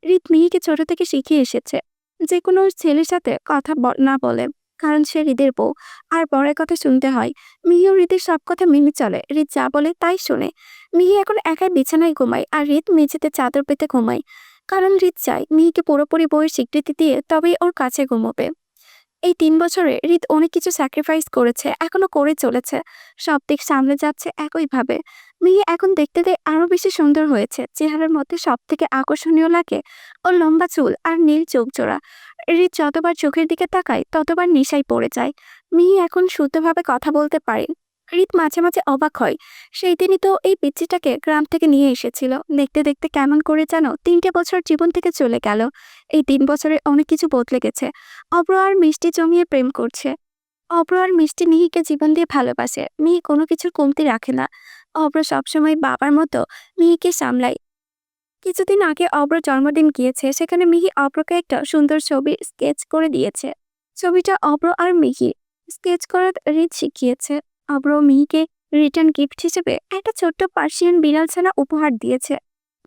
হৃদ মিহিকে ছোট থেকে শিখিয়ে এসেছে যে কোনো ছেলের সাথে কথা না বলে, কারণ সে হৃদের বউ আর বড়ের কথা শুনতে হয়। মিহিও হৃদের সব কথা মেনে চলে। হৃদ যা বলে তাই শোনে। মিহি এখন একাই বিছানায় ঘুমায় আর হৃদ মেঝেতে চাদর পেতে ঘুমায়। কারণ হৃদ চায় মিহিকে পুরোপুরি বউয়ের স্বীকৃতি দিয়ে তবেই ওর কাছে ঘুমোবে। এই ৩ বছরে হৃদ অনেক কিছু স্যাক্রিফাইস করেছে, এখনো করে চলেছে। সব দিক সামলে যাচ্ছে একইভাবে। মিহি এখন দেখতে আরো বেশি সুন্দর হয়েছে। চেহারার মধ্যে সব থেকে আকর্ষণীয় লাগে ওর লম্বা চুল আর নীল চোখ জোড়া। হৃদ যতবার চোখের দিকে তাকায় ততবার নেশায় পড়ে যায়। মিহি এখন শুদ্ধভাবে কথা বলতে পারে। হৃদ মাঝে মাঝে অবাক হয়, সেই দিনই তো এই পিচ্চিটাকে গ্রাম থেকে নিয়ে এসেছিল। দেখতে দেখতে কেমন করে যেন ৩টে বছর জীবন থেকে চলে গেল। এই ৩ বছরে অনেক কিছু বদলে গেছে। অব্র আর মিষ্টি জমিয়ে প্রেম করছে। অব্র আর মিষ্টি মিহিকে জীবন দিয়ে ভালোবাসে। মিহি কোনো কিছুর কমতি রাখে না। অব্র সবসময় বাবার মতো মিহিকে সামলায়। কিছুদিন আগে অব্র জন্মদিন গিয়েছে, সেখানে মিহি অব্রকে একটা সুন্দর ছবি স্কেচ করে দিয়েছে। ছবিটা অব্র আর মিহি স্কেচ করার রীত শিখিয়েছে। অব্র মিহিকে রিটার্ন গিফট হিসেবে একটা ছোট্ট পার্সিয়ান বিড়াল ছানা উপহার দিয়েছে।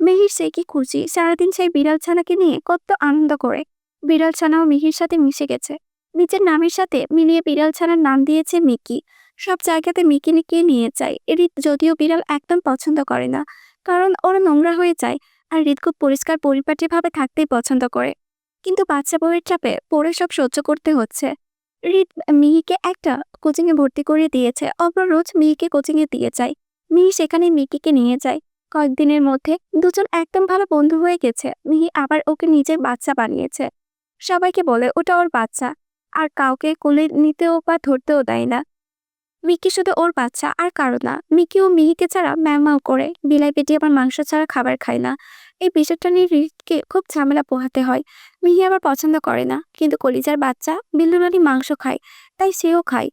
মিহির সে কি খুশি, সারাদিন সেই বিড়াল ছানাকে নিয়ে কত আনন্দ করে। বিড়াল ছানাও মিহির সাথে মিশে গেছে। নিজের নামের সাথে মিলিয়ে বিড়াল ছানার নাম দিয়েছে মিকি। সব জায়গাতে মিকি নিকিয়ে নিয়ে যায়। হৃদ যদিও বিড়াল একদম পছন্দ করে না, কারণ ওরা নোংরা হয়ে যায়। আর হৃদ খুব পরিষ্কার পরিপাটিভাবে থাকতেই পছন্দ করে। কিন্তু বাচ্চা বউয়ের চাপে পড়ে সব সহ্য করতে হচ্ছে। হৃদ মিহিকে একটা কোচিংয়ে ভর্তি করিয়ে দিয়েছে। অব্র রোজ মিহিকে কোচিংয়ে দিয়ে যায়। মিহি সেখানে মিকিকে নিয়ে যায়। কয়েকদিনের মধ্যে দুজন একদম ভালো বন্ধু হয়ে গেছে। মিহি আবার ওকে নিজের বাচ্চা বানিয়েছে। সবাইকে বলে ওটা ওর বাচ্চা, আর কাউকে কোলে নিতেও বা ধরতেও দেয় না। মিকি শুধু ওর বাচ্চা, আর কারো না। মিকি ও মিহিকে ছাড়া ম্যাও করে। বিলাই পেটি আবার মাংস ছাড়া খাবার খায় না। এই বিষয়টা নিয়ে রিতকে খুব ঝামেলা পোহাতে হয়। মিহি আবার পছন্দ করে না, কিন্তু কলিজার বাচ্চা বিল্লুরানি মাংস খায়, তাই সেও খায়।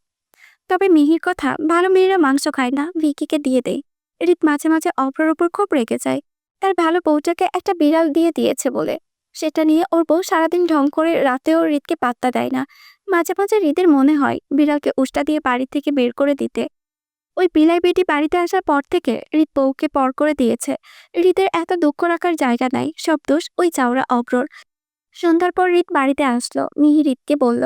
তবে মিহির কথা, ভালো মেয়েরা মাংস খায় না, ভিকিকে দিয়ে দেয়। রিত মাঝে মাঝে অপরের উপর খুব রেগে যায়, তার ভালো বউটাকে একটা বিড়াল দিয়ে দিয়েছে বলে। সেটা নিয়ে ওর বউ সারাদিন ঢং করে, রাতেও রিতকে পাত্তা দেয় না। মাঝে মাঝে রিতের মনে হয় বিড়ালকে উষ্টা দিয়ে বাড়ি থেকে বের করে দিতে। ওই বিলাই বেটি বাড়িতে আসার পর থেকে রিত বউকে পর করে দিয়েছে। রিতের এত দুঃখ রাখার জায়গা নাই, সব দোষ ওই চাওড়া অব্রর। সন্ধ্যার পর রিত বাড়িতে আসলো। মিহি রিতকে বলল,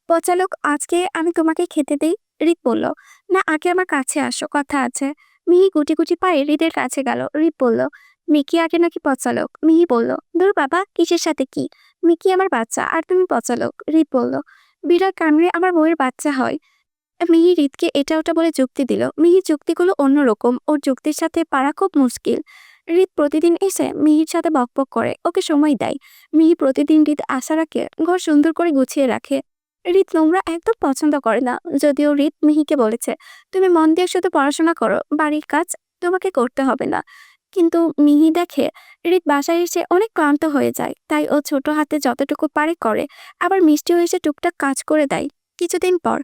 পচালোক, আজকে আমি তোমাকে খেতে দেই। রিত বলল, না, আগে আমার কাছে আসো, কথা আছে। মিহি গুটি গুটি পায়ে রিতের কাছে গেল। রিত বলল, মিকি আগে নাকি পচালোক? মিহি বলল, দূর বাবা, কিসের সাথে কি? মিকি আমার বাচ্চা, আর তুমি পচালোক। রিত বলল, বিড়াল কামড়ে আমার বউয়ের বাচ্চা হয়? মিহি রিতকে এটা ওটা বলে যুক্তি দিল। মিহির যুক্তিগুলো অন্যরকম, ওর যুক্তির সাথে পারা খুব মুশকিল। রিত প্রতিদিন এসে মিহির সাথে বকবক করে, ওকে সময় দেয়। মিহি প্রতিদিন রিত আসার আগে ঘর সুন্দর করে গুছিয়ে রাখে। রিত নোংরা একদম পছন্দ করে না, যদিও রিত মিহিকে বলেছে, তুমি মন দিয়ে শুধু পড়াশোনা করো, বাড়ির কাজ তোমাকে করতে হবে না। কিন্তু মিহি দেখে রিত বাসায় এসে অনেক ক্লান্ত হয়ে যায়, তাই ও ছোট হাতে যতটুকু পারে করে। আবার মিষ্টিও এসে টুকটাক কাজ করে দেয়। কিছুদিন পর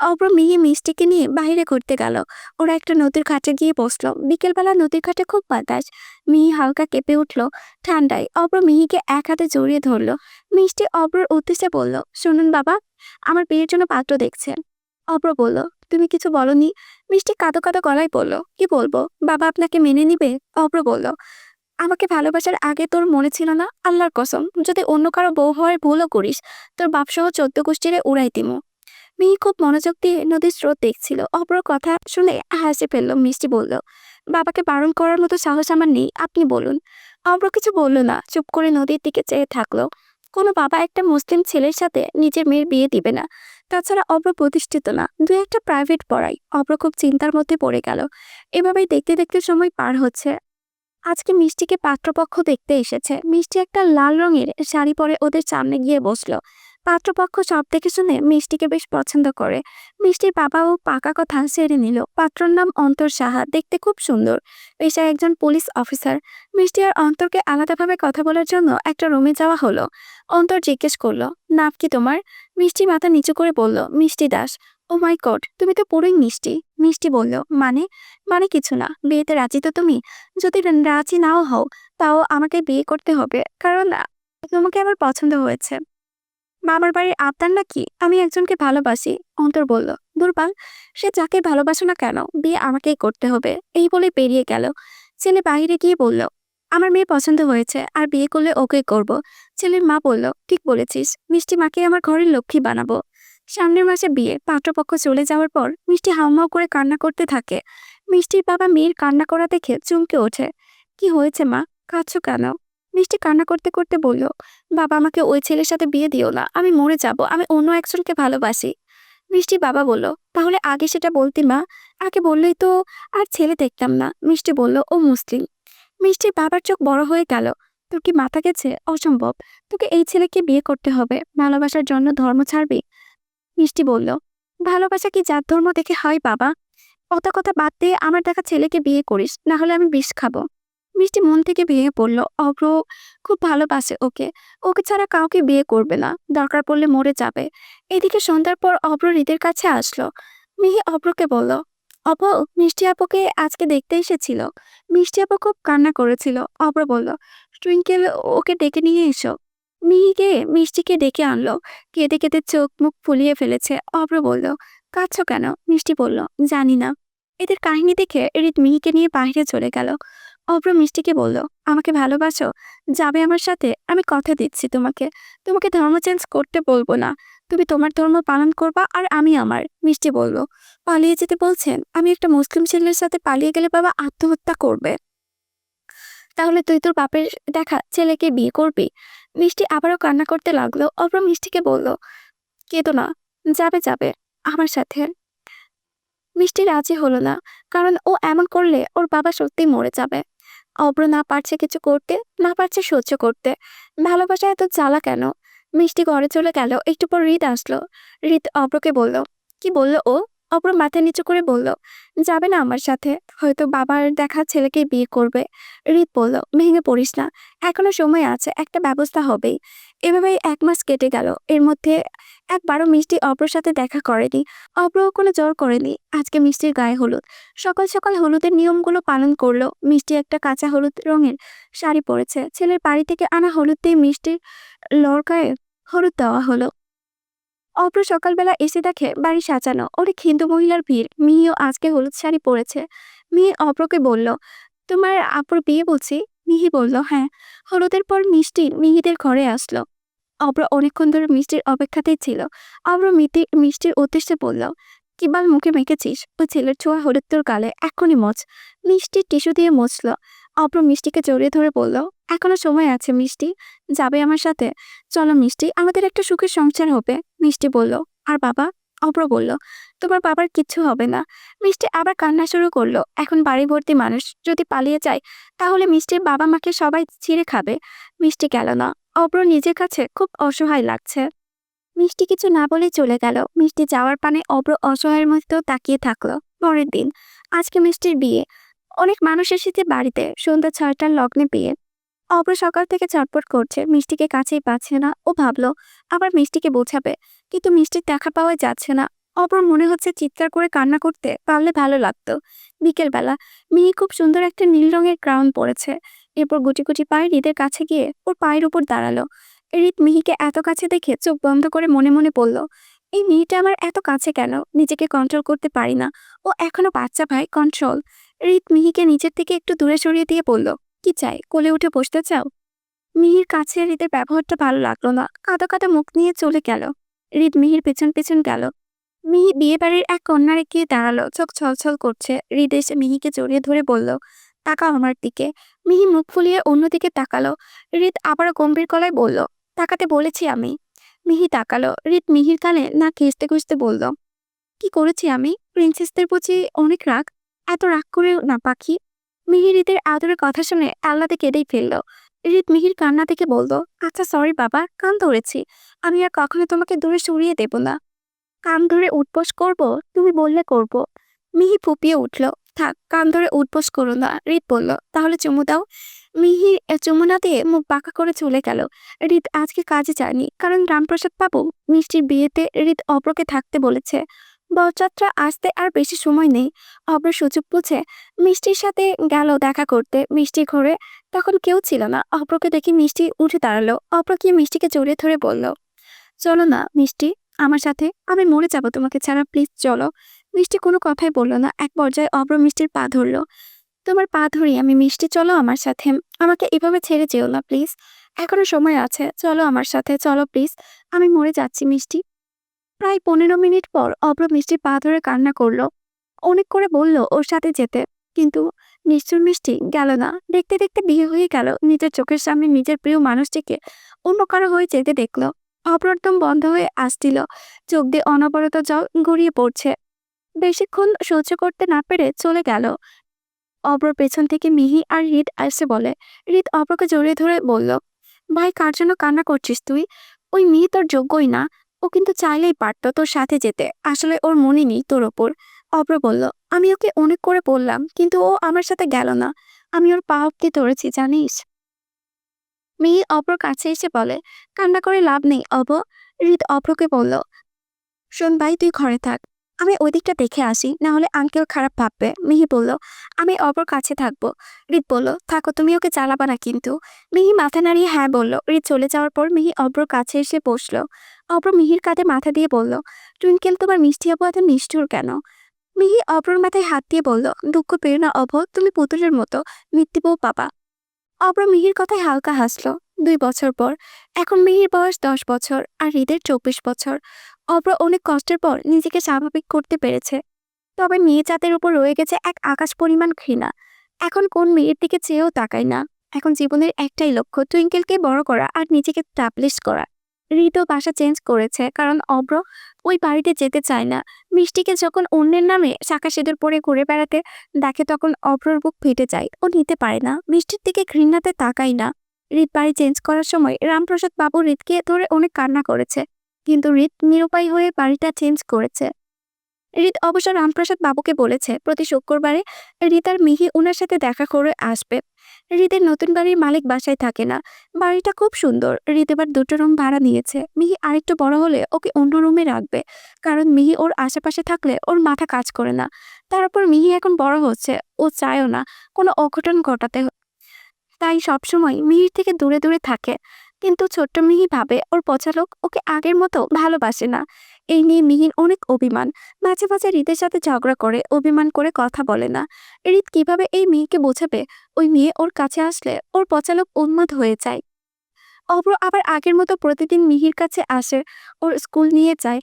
অব্র মিহি মিষ্টিকে নিয়ে বাইরে ঘুরতে গেল। ওরা একটা নদীর ঘাটে গিয়ে বসলো। বিকেলবেলা নদীর ঘাটে খুব বাতাস। মিহি হালকা কেঁপে উঠলো ঠান্ডায়। অব্র মিহিকে এক হাতে জড়িয়ে ধরলো। মিষ্টি অব্রর উদ্দেশ্যে বলল, শুনুন বাবা, আমার বিয়ের জন্য পাত্র দেখছেন। অব্র বলল, তুমি কিছু বলনি? মিষ্টি কাঁদো কাঁদো গলায় বলল, কি বলবো, বাবা আপনাকে মেনে নিবে? অব্র বলল, আমাকে ভালোবাসার আগে তোর মনে ছিল না? আল্লাহর কসম, যদি অন্য কারো বউ হওয়ার ভুলও করিস, তোর বাপসহ 14 গোষ্ঠীরে উড়াই দিমু। মিহি খুব মনোযোগ দিয়ে নদীর স্রোত দেখছিল। অপর কথা শুনে হাসি ফেললো। মিষ্টি বলল, বাবাকে বারণ করার মতো সাহস আমার নেই, আপনি বলুন। অপর কিছু বলল না, চুপ করে নদীর দিকে চেয়ে থাকলো। কোনো বাবা একটা মুসলিম ছেলের সাথে নিজের মেয়ের বিয়ে দিবে না। তাছাড়া অব্র প্রতিষ্ঠিত না, দু একটা প্রাইভেট পড়াই। অব্র খুব চিন্তার মধ্যে পড়ে গেল। এভাবেই দেখতে দেখতে সময় পার হচ্ছে। আজকে মিষ্টিকে পাত্রপক্ষ দেখতে এসেছে। মিষ্টি একটা লাল রঙের শাড়ি পরে ওদের সামনে গিয়ে বসলো। পাত্রপক্ষ সব দেখে শুনে মিষ্টিকে বেশ পছন্দ করে। মিষ্টির বাবাও পাকা কথা সেরে নিল। পাত্রর নাম অন্তর সাহা, দেখতে খুব সুন্দর, পেশায় একজন পুলিশ অফিসার। মিষ্টি আর অন্তরকে আলাদাভাবে কথা বলার জন্য একটা রুমে যাওয়া হলো। অন্তর জিজ্ঞেস করলো, নাম কি তোমার? মিষ্টি মাথা নিচু করে বলল, মিষ্টি দাস। ও মাই গড, তুমি তো পুরোই মিষ্টি। মিষ্টি বলল, মানে? মানে কিছু না, বিয়েতে রাজি তো তুমি? যদি রাজি নাও হও, তাও আমাকে বিয়ে করতে হবে, কারণ তোমাকে আমার পছন্দ হয়েছে। মামার বাড়ির আবদার নাকি? আমি একজনকে ভালোবাসি। অন্তর বলল, দুর্বল, সে যাকে ভালোবাসো না কেন, বিয়ে আমাকেই করতে হবে। এই বলে বেরিয়ে গেল। ছেলে বাইরে গিয়ে বলল, আমার মেয়ে পছন্দ হয়েছে, আর বিয়ে করলে ওকে করব। ছেলের মা বলল, ঠিক বলেছিস, মিষ্টি মাকে আমার ঘরের লক্ষ্মী বানাবো। সামনের মাসে বিয়ে। পাত্রপক্ষ চলে যাওয়ার পর মিষ্টি হাউমাউ করে কান্না করতে থাকে। মিষ্টির বাবা মেয়ের কান্না করা দেখে চমকে ওঠে। কি হয়েছে মা, কাঁদছো কেন? মিষ্টি কান্না করতে করতে বলল, বাবা, আমাকে ওই ছেলের সাথে বিয়ে দিও না, আমি মরে যাব, আমি অন্য একজনকে ভালোবাসি। মিষ্টি বাবা বলল, তাহলে আগে সেটা বলতি মা, আগে বললেই তো আর ছেলে দেখতাম না। মিষ্টি বলল, ও মুসলিম। মিষ্টির বাবার চোখ বড় হয়ে গেল। তোর কি মাথা গেছে? অসম্ভব, তোকে এই ছেলেকে বিয়ে করতে হবে। ভালোবাসার জন্য ধর্ম ছাড়বি? মিষ্টি বলল, ভালোবাসা কি জাত ধর্ম দেখে হয় বাবা? অত কথা বাদ দিয়ে আমার দেখা ছেলেকে বিয়ে করিস, না হলে আমি বিষ খাবো। মিষ্টি মন থেকে ভেঙে পড়ল। অভ্র খুব ভালোবাসে ওকে, ওকে ছাড়া কাউকে বিয়ে করবে না, দরকার পড়লে মরে যাবে। এদিকে সন্ধ্যার পর অভ্র হৃদের কাছে আসলো। মিহি অভ্রকে বলল, অভ, মিষ্টি আপুকে আজকে দেখতে এসেছিল। মিষ্টি আপু খুব কান্না করেছিল। অভ্র বলল, টুইঙ্কেল, ওকে ডেকে নিয়ে এসো। মিহিকে মিষ্টিকে ডেকে আনলো। কেঁদে কেঁদে চোখ মুখ ফুলিয়ে ফেলেছে। অভ্র বলল, কাঁদছো কেন? মিষ্টি বলল, জানি না। এদের কাহিনী দেখে হৃদ মিহিকে নিয়ে বাইরে চলে গেল। অভ্র মিষ্টিকে বলল, আমাকে ভালোবাসো? যাবে আমার সাথে? আমি কথা দিচ্ছি তোমাকে, তোমাকে ধর্ম চেঞ্জ করতে বলবো না। তুমি তোমার ধর্ম পালন করবা, আর আমি আমার। মিষ্টি বলল, পালিয়ে যেতে বলছেন? আমি একটা মুসলিম ছেলের সাথে পালিয়ে গেলে বাবা আত্মহত্যা করবে। তাহলে তুই তোর বাপের দেখা ছেলেকে বিয়ে করবি? মিষ্টি আবারও কান্না করতে লাগলো। অভ্র মিষ্টিকে বলল, কেঁদো না, যাবে যাবে আমার সাথে। মিষ্টি রাজি হলো না, কারণ ও এমন করলে ওর বাবা সত্যি মরে যাবে। অভ্র না পারছে কিছু করতে, না পারছে সহ্য করতে। ভালোবাসা এত জ্বালা কেন? মিষ্টি ঘরে চলে গেল। একটু পর হৃদ আসলো। হৃদ অভ্রকে বলল, কি বললো ও? অব্র মাথা নিচু করে বলল, যাবে না আমার সাথে? হয়তো বাবার দেখা ছেলেকে বিয়ে করবে। হৃদ বলল, ভেঙে পড়িস না, এখনো সময় আছে, একটা ব্যবস্থা হবেই। এভাবেই 1 মাস কেটে গেল। এর মধ্যে একবারও মিষ্টি অব্রর সাথে দেখা করেনি। অব্রও কোনো জোর করেনি। আজকে মিষ্টির গায়ে হলুদ। সকাল সকাল হলুদের নিয়মগুলো পালন করলো। মিষ্টি একটা কাঁচা হলুদ রঙের শাড়ি পরেছে। ছেলের বাড়ি থেকে আনা হলুদ দিয়ে মিষ্টির লড়কায় হলুদ দেওয়া হলো। অব্র সকালবেলা এসে দেখে বাড়ি সাজানো, অনেক হিন্দু মহিলার ভিড়। মিহিও আজকে হলুদ শাড়ি পরেছে। মিহি অব্রকে বলল, তোমার আপুর বিয়ে বুঝি? মিহি বলল, হ্যাঁ। হলুদের পর মিষ্টি মিহিদের ঘরে আসলো। অব্র অনেকক্ষণ ধরে মিষ্টির অপেক্ষাতেই ছিল। অব্র মিষ্টির উদ্দেশ্যে বলল, কি বাল মুখে মেখেছিস? ওই ছেলের ছোঁয়া হলুদ তোর গালে, এক্ষুনি মোচ। মিষ্টি টিস্যু দিয়ে মুছল। অব্র মিষ্টিকে জড়িয়ে ধরে বলল, এখনো সময় আছে মিষ্টি, যাবে আমার সাথে? চলো মিষ্টি, আমাদের একটা সুখের সংসার হবে। মিষ্টি বলল, আর বাবা? অব্র বলল, তোমার বাবার কিচ্ছু হবে না। মিষ্টি আবার কান্না শুরু করলো। এখন বাড়ি ভর্তি মানুষ, যদি পালিয়ে যায় তাহলে মিষ্টির বাবা মাকে সবাই ছিঁড়ে খাবে। মিষ্টি গেল না। অব্র নিজের কাছে খুব অসহায় লাগছে। মিষ্টি কিছু না বলেই চলে গেল। মিষ্টি যাওয়ার পানে অব্র অসহায়ের মতো তাকিয়ে থাকলো। পরের দিন, আজকে মিষ্টির বিয়ে। অনেক মানুষ এসেছে বাড়িতে। সন্ধ্যা 6টার লগ্নে বিয়ে। অব্র সকাল থেকে ছটফট করছে, মিষ্টিকে কাছেই পাচ্ছে না। ও ভাবলো আবার মিষ্টিকে বোঝাবে, কিন্তু মিষ্টির দেখা পাওয়া যাচ্ছে না। অব্র মনে হচ্ছে চিৎকার করে কান্না করতে পারলে ভালো লাগতো। বিকেলবেলা মিহি খুব সুন্দর একটা নীল রঙের ক্রাউন পরেছে। এরপর গুটি গুটি পায়ে হৃদের কাছে গিয়ে ওর পায়ের উপর দাঁড়ালো। হৃদ মিহিকে এত কাছে দেখে চোখ বন্ধ করে মনে মনে বলল, এই মেয়েটা আমার এত কাছে কেন? নিজেকে কন্ট্রোল করতে পারি না। ও এখনো বাচ্চা ভাই, কন্ট্রোল। হৃদ মিহিকে নিচের থেকে একটু দূরে সরিয়ে দিয়ে বলল, কি চাই? কোলে উঠে বসতে চাও? মিহির কাছে হৃদের ব্যবহারটা ভালো লাগলো না। কাঁদো কাঁদো মুখ নিয়ে চলে গেল। হৃদ মিহির পেছন পেছন গেল। মিহি বিয়ে বাড়ির এক কন্যারে গিয়ে দাঁড়ালো, চোখ ছলছল করছে। হৃদ এসে মিহিকে জড়িয়ে ধরে বলল, তাকাও আমার দিকে। মিহি মুখ ফুলিয়ে অন্যদিকে তাকালো। হৃদ আবারও গম্ভীর গলায় বলল, তাকাতে বলেছি আমি। মিহি তাকালো। হৃদ মিহির কানে না ঘেঁষতে ঘুষতে বলল, কি করেছি আমি? প্রিন্সেসদের বুঝি অনেক রাগ? এত রাগ করে না পাখি। মিহির হৃদের আদরের কথা শুনে আহ্লাদে কেঁদেই ফেলল। হৃদ মিহির কান্না থেকে বলল, আচ্ছা সরি বাবা, কান ধরেছি। আমি আর কখনো তোমাকে দূরে সরিয়ে দেব না। কান ধরে উঠবোস করব? তুমি বললে করব। মিহি ফুপিয়ে উঠল। থাক, কান ধরে উঠবোস করো না। হৃদ বলল, তাহলে চুমু দাও। মিহি চুমু না দিয়ে মুখ বাঁকা করে চলে গেল। হৃদ আজকে কাজে যায়নি, কারণ রামপ্রসাদ বাবু মিষ্টির বিয়েতে হৃদ অব্রকে থাকতে বলেছে। বরযাত্রা আসতে আর বেশি সময় নেই। অব্র সুযোগ বুঝে মিষ্টির সাথে গেল দেখা করতে মিষ্টির ঘরে। তখন কেউ ছিল না। অব্রকে দেখে মিষ্টি উঠে দাঁড়ালো। অব্র গিয়ে মিষ্টিকে জড়িয়ে ধরে বলল, চলো না মিষ্টি আমার সাথে, আমি মরে যাবো তোমাকে ছাড়া, প্লিজ চলো। মিষ্টি কোনো কথাই বলল না। এক পর্যায়ে অব্র মিষ্টির পা ধরলো। তোমার পা ধরি আমি মিষ্টি, চলো আমার সাথে। আমাকে এভাবে ছেড়ে যেও না প্লিজ, এখনো সময় আছে, চলো আমার সাথে, চলো প্লিজ, আমি মরে যাচ্ছি মিষ্টি। প্রায় 15 মিনিট পর অব্র মিষ্টির পা ধরে কান্না করলো। অনেক করে বলল ওর সাথে যেতে, কিন্তু নিশ্চুর মিষ্টি গেল না। দেখতে দেখতে বিয়ে হয়ে গেল। নিজের চোখের সামনে নিজের প্রিয় মানুষটিকে অন্য কারো হয়ে যেতে দেখলো। অপ্রদম বন্ধ হয়ে আসছিল। চোখ দিয়ে অনবরত জল গড়িয়ে পড়ছে। বেশিক্ষণ সহ্য করতে না পেরে চলে গেল। অব্রর পেছন থেকে মিহি আর হৃদ এসে বলে। হৃদ অব্রকে জড়িয়ে ধরে বলল, ভাই কার জন্য কান্না করছিস তুই? ওই মিহি তোর যোগ্যই না। ও কিন্তু চাইলেই পারতো তোর সাথে যেতে, আসলে ওর মনে নেই তোর ওপর। অব্র বলল, আমি ওকে অনেক করে বললাম, কিন্তু ও আমার সাথে গেল না। আমি ওর পা অব্দি ধরেছি জানিস। মিহি অব্রর কাছে এসে বলে, কান্না করে লাভ নেই অব। হৃদ অব্রকে বলল, শোন ভাই, তুই ঘরে থাক, আমি ওই দিকটা দেখে আসি, না হলে আঙ্কেল খারাপ ভাববে। মিহি বলল, আমি অপর কাছে থাকবো। হৃদ বলল, থাকো, তুমি ওকে জ্বালাবা না কিন্তু। মিহি মাথা নাড়িয়ে হ্যাঁ বলল। হৃদ চলে যাওয়ার পর মিহি অব্রর কাছে এসে বসলো। অব্র মিহির কাঁধে মাথা দিয়ে বলল, টুইঙ্কেল তোমার মিষ্টি আপু এত নিষ্ঠুর কেন? মিহি অব্রর মাথায় হাত দিয়ে বলল, দুঃখ পেও না অভ, তুমি পুতুলের মতো মিথ্যে বউ পাবা। অব্র মিহির কথায় হালকা হাসলো। 2 বছর পর, এখন মিহির বয়স 10 বছর আর হৃদের 24 বছর। অব্র অনেক কষ্টের পর নিজেকে স্বাভাবিক করতে পেরেছে। তবে মেয়ে জাতের উপর রয়ে গেছে এক আকাশ পরিমাণ ঘৃণা। এখন কোন মেয়ের দিকে চেয়েও তাকায় না। এখন জীবনের একটাই লক্ষ্য, টুইঙ্কেলকে বড় করা আর নিজেকে স্টাবলিশ করা। হৃদও বাসা চেঞ্জ করেছে, কারণ অব্র ওই বাড়িতে যেতে চায় না। মিষ্টিকে যখন অন্যের নামে শাঁখা সিঁদুর পরে ঘুরে বেড়াতে দেখে, তখন অব্রর বুক ফেটে যায়। ও নিতে পারে না, মিষ্টির দিকে ঘৃণাতে তাকায় না। হৃদ বাড়ি চেঞ্জ করার সময় রামপ্রসাদ বাবু হৃদকে ধরে অনেক কান্না করেছে, কিন্তু হৃদ নিরুপায় হয়ে বাড়িটা চেঞ্জ করেছে। রিত অবশ্য রামপ্রসাদ বাবুকে বলেছে প্রতি শুক্রবারে রিত আর মিহি ওনার সাথে দেখা করে আসবে। রিতের নতুন বাড়ির মালিক বাসায় থাকে না। বাড়িটা খুব সুন্দর। রিত এবার দুটো রুম ভাড়া নিয়েছে। মিহি আরেকটু বড় হলে ওকে অন্য রুমে রাখবে, কারণ মিহি ওর আশেপাশে থাকলে ওর মাথা কাজ করে না। তারপর মিহি এখন বড় হচ্ছে, ও চায়ও না কোনো অঘটন ঘটাতে, তাই সবসময় মিহির থেকে দূরে দূরে থাকে। কিন্তু ছোট্ট মিহি ভাবে ওর পচা লোক ওকে আগের মতো ভালোবাসে না। এই নিয়ে মিহির অনেক অভিমান। মাঝে মাঝে রিতের সাথে ঝগড়া করে, অভিমান করে কথা বলে না। রিত কিভাবে এই মেয়েকে বোঝাবে? ওই মেয়ে ওর কাছে আসলে ওর পচা লোক উন্মাদ হয়ে যায়। অব্র আবার আগের মতো প্রতিদিন মিহির কাছে আসে, ওর স্কুল নিয়ে যায়।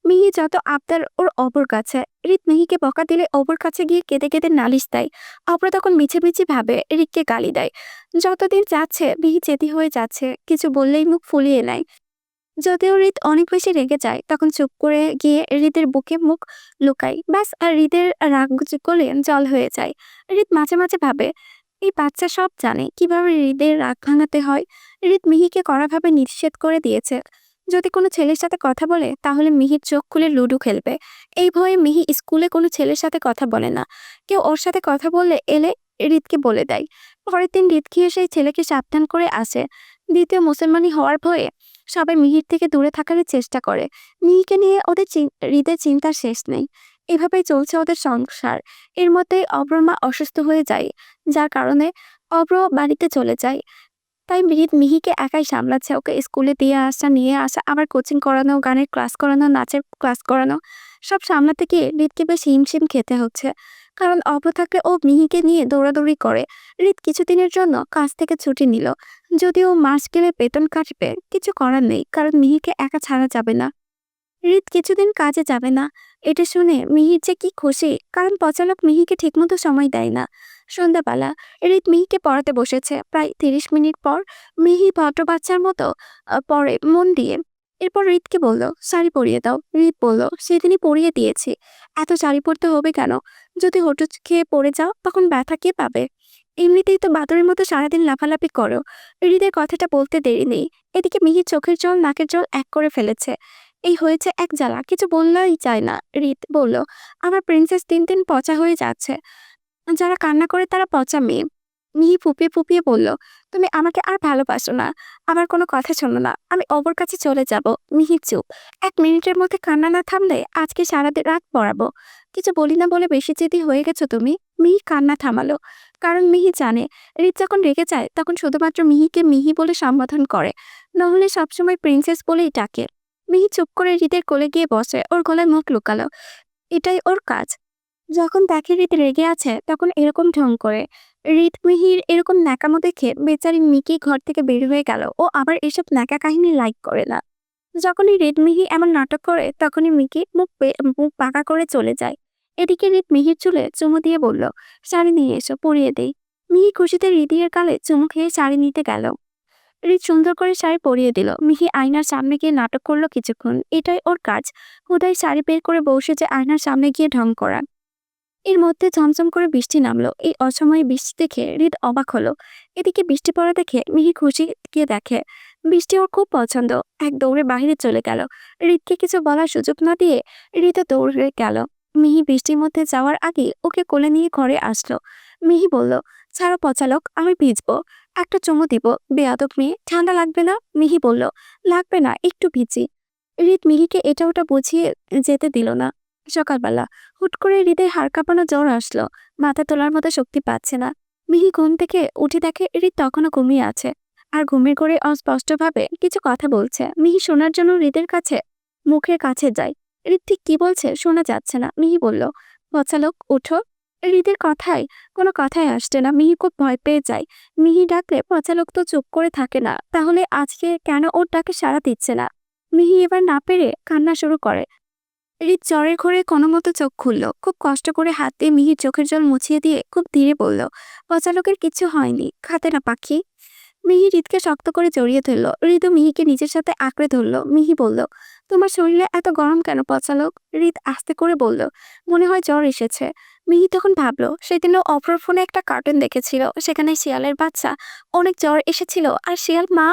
মিহি যত আবদার ওর অপর কাছে। রিত মিহিকে বকা দিলে অপর কাছে গিয়ে কেঁদে কেঁদে নালিশ দেয়। অপর তখন মিছে মিছে ভাবে রিতকে গালি দেয়। যতদিন যাচ্ছে মিহি জেদি হয়ে যাচ্ছে, কিছু বললেই মুখ ফুলিয়ে নেয়। যদিও রিত অনেক বেশি রেগে যায়, তখন চুপ করে গিয়ে রিতের বুকে মুখ লুকায়। ব্যাস, আর রিতের রাগ গলে জল হয়ে যায়। রিত মাঝে মাঝে ভাবে এই বাচ্চা সব জানে কিভাবে হৃদের রাগ ভাঙাতে হয়। রিত মিহিকে কড়াভাবে নিষেধ করে দিয়েছে, যদি কোনো ছেলের সাথে কথা বলে তাহলে মিহির চোখ খুলে লুডো খেলবে। এই ভয়ে মিহি স্কুলে কোনো ছেলের সাথে কথা বলে না। কেউ ওর সাথে কথা বললে এলে রিতকে বলে দেয়। পরের দিন রিত গিয়ে সেই ছেলেকে সাবধান করে আসে। দ্বিতীয় মুসলমানি হওয়ার ভয়ে সবাই মিহির থেকে দূরে থাকার চেষ্টা করে। মিহিকে নিয়ে ওদের হৃদের চিন্তার শেষ নেই। এভাবেই চলছে ওদের সংসার। এর মধ্যে অব্রর মা অসুস্থ হয়ে যায়, যার কারণে অব্র বাড়িতে চলে যায়। তাই মিহিত মিহিকে একাই সামলাচ্ছে। ওকে স্কুলে দিয়ে আসা, নিয়ে আসা, আবার কোচিং করানো, গানের ক্লাস করানো, নাচের ক্লাস করানো, সব সামলাতে গিয়ে রিতকে বেশ হিমশিম খেতে হচ্ছে। কারণ অব্র থাকলে ও মিহিকে নিয়ে দৌড়াদৌড়ি করে। রিত কিছুদিনের জন্য কাজ থেকে ছুটি নিল। যদিও মাস গেলে বেতন কাটবে, কিছু করার নেই, কারণ মিহিকে একা ছাড়া যাবে না। রিত কিছুদিন কাজে যাবে না। এটা শুনে মিহির যে কি খুশি, কারণ পচালক মিহিকে ঠিকমতো সময় দেয় না। সন্ধ্যাবেলা রিত মিহিকে পড়াতে বসেছে। প্রায় 30 মিনিট পর মিহি ভদ্র বাচ্চার মতো পড়ে মন দিয়ে। এরপর রিতকে বলল শাড়ি পরিয়ে দাও। রিত বলল সেদিনই পরিয়ে দিয়েছি, এত শাড়ি পরতে হবে কেন? যদি হোঁচট খেয়ে পড়ে যাও তখন ব্যথা কে পাবে? এমনিতেই তো বাদরের মতো সারাদিন লাফালাফি করো। রিতের কথাটা বলতে দেরি নেই, এদিকে মিহির চোখের জল নাকের জল এক করে ফেলেছে। এই হয়েছে এক জ্বালা, কিছু বললেই চায় না। রিত বলল আমার প্রিন্সেস দিন দিন পচা হয়ে যাচ্ছে, যারা কান্না করে তারা পচা মেয়ে। মিহি ফুপিয়ে ফুপিয়ে বলল তুমি আমাকে আর ভালোবাসো না, আমার কোনো কথা শোনো না, আমি অবর কাছে চলে যাব। মিহি চুপ। 1 মিনিটের মধ্যে কান্না না থামলে আজকে সারা রাত পড়াবো। কিছু বলি না বলে বেশি জেদি হয়ে গেছো তুমি। মিহি কান্না থামালো, কারণ মিহি জানে রিত যখন রেগে যায় তখন শুধুমাত্র মিহিকে মিহি বলে সম্বোধন করে, নাহলে সবসময় প্রিন্সেস বলেই ডাকে। মিহি চুপ করে রিতের কোলে গিয়ে বসে, ওর গলায় মুখ লুকালো। এটাই ওর কাজ। যখন দেখে রিত রেগে আছে তখন এরকম ঢং করে। রিত মিহির এরকম ন্যাকামো দেখে বেচারি মিকি ঘর থেকে বের হয়ে গেল। ও আবার এসব ন্যাকা কাহিনী লাইক করে না। যখনই রিত মিহি এমন নাটক করে তখনই মিকি মুখ পাকা করে চলে যায়। এদিকে রিত মিহির চুলে চুমু দিয়ে বলল শাড়ি নিয়ে এসো, পরিয়ে দেই। মিহি খুশিতে রিদির গালে চুমু খেয়ে শাড়ি নিতে গেল। রিত সুন্দর করে শাড়ি পরিয়ে দিল। মিহি আয়নার সামনে গিয়ে নাটক করলো কিছুক্ষণ। এটাই ওর কাজ, হুদাই শাড়ি বের করে বসে যে আয়নার সামনে গিয়ে ঢং করা। এর মধ্যে ঝমঝম করে বৃষ্টি নামলো। এই অসময়ে বৃষ্টি দেখে রিত অবাক হলো। এদিকে বৃষ্টি পড়া দেখে মিহি খুশি গিয়ে দেখে বৃষ্টি ওর খুব পছন্দ। এক দৌড়ে বাইরে চলে গেল। রিতকে কিছু বলার সুযোগ না দিয়ে রিত দৌড়ে গেল। মিহি বৃষ্টির মধ্যে যাওয়ার আগে ওকে কোলে নিয়ে ঘরে আসলো। মিহি বলল ছাড়ো পচালক, আমি ভিজবো। একটা চুমু দিব। বেয়াদব মেয়ে, ঠান্ডা লাগবে না? মিহি বলল লাগবে না, একটু ভিজি। রিত মিহিকে এটা ওটা বুঝিয়ে যেতে দিল না। সকালবেলা হুট করে হৃদের হাড় কাঁপানো জ্বর আসলো। মাথা তোলার মতো শক্তি পাচ্ছে না। মিহি ঘুম থেকে উঠে দেখে হৃদ তখনও ঘুমিয়ে আছে, আর ঘুমের ঘরে অস্পষ্টভাবে কিছু কথা বলছে। মিহি শোনার জন্য হৃদের কাছে মুখের কাছে যায়। হৃদ ঠিক কি বলছে শোনা যাচ্ছে না। মিহি বলল বচ্চালোক উঠো। হৃদের কোনো কথাই আসছে না। মিহি খুব ভয় পেয়ে যায়। মিহি ডাকলে পচালোক তো চুপ করে থাকে না, তাহলে আজকে কেন ওর ডাকে সাড়া দিচ্ছে না? মিহি এবার না পেরে কান্না শুরু করে। রিত জ্বরের ঘোরে কোনো মতো চোখ খুলল। খুব কষ্ট করে হাত দিয়ে মিহির চোখের জল মুছিয়ে দিয়ে খুব ধীরে বলল পচালোকের কিছু হয়নি, খাতে না পাখি। মিহি রিতকে শক্ত করে জড়িয়ে ধরল। রিতও মিহিকে নিজের সাথে আঁকড়ে ধরল। মিহি বলল তোমার শরীরে এত গরম কেন পচালোক? রিত আস্তে করে বলল মনে হয় জ্বর এসেছে। মিহি তখন ভাবলো সেদিনও অপর ফোনে একটা কার্টুন দেখেছিল, সেখানে শিয়ালের বাচ্চা অনেক জ্বর এসেছিল আর শিয়াল মা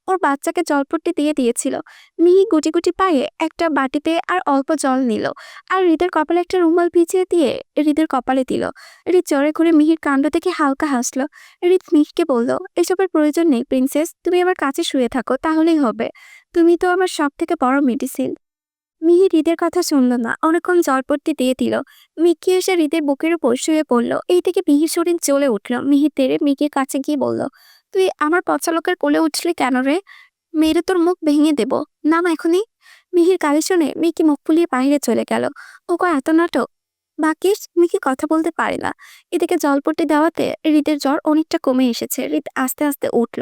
ওর বাচ্চাকে জলপট্টি দিয়ে দিয়েছিল। মিহি গুটি গুটি পায়ে একটা বাটিতে আর অল্প জল নিল আর হৃদের কপালে একটা রুমাল ভিজিয়ে দিয়ে হৃদের কপালে দিল। হৃদ জ্বরে করে মিহির কাণ্ড দেখে হালকা হাসলো। হৃদ মিহিকে বলল, এসবের প্রয়োজন নেই প্রিন্সেস, তুমি আমার কাছে শুয়ে থাকো তাহলেই হবে। তুমি তো আমার সব থেকে বড় মেডিসিন। মিহি হৃদের কথা শুনল না, অনেকক্ষণ জলপট্টি দিয়ে দিল। মিকি এসে হৃদের বুকের উপর শুয়ে পড়ল। এই থেকে মিহির শরীর জ্বলে উঠল। মিহি তেড়ে মিকির কাছে গিয়ে বলল, তুই আমার পচা লোকের কোলে উঠলি কেন রে? মেরে তোর মুখ ভেঙে দেব, নাম এখনই। মিহির গালি শুনে মিকি মুখ ফুলিয়ে বাইরে চলে গেল। ও কয় এত নাটক। বাকিস মিকি কথা বলতে পারে না। এদিকে জলপট্টি দেওয়াতে হৃদের জ্বর অনেকটা কমে এসেছে। হৃদ আস্তে আস্তে উঠল।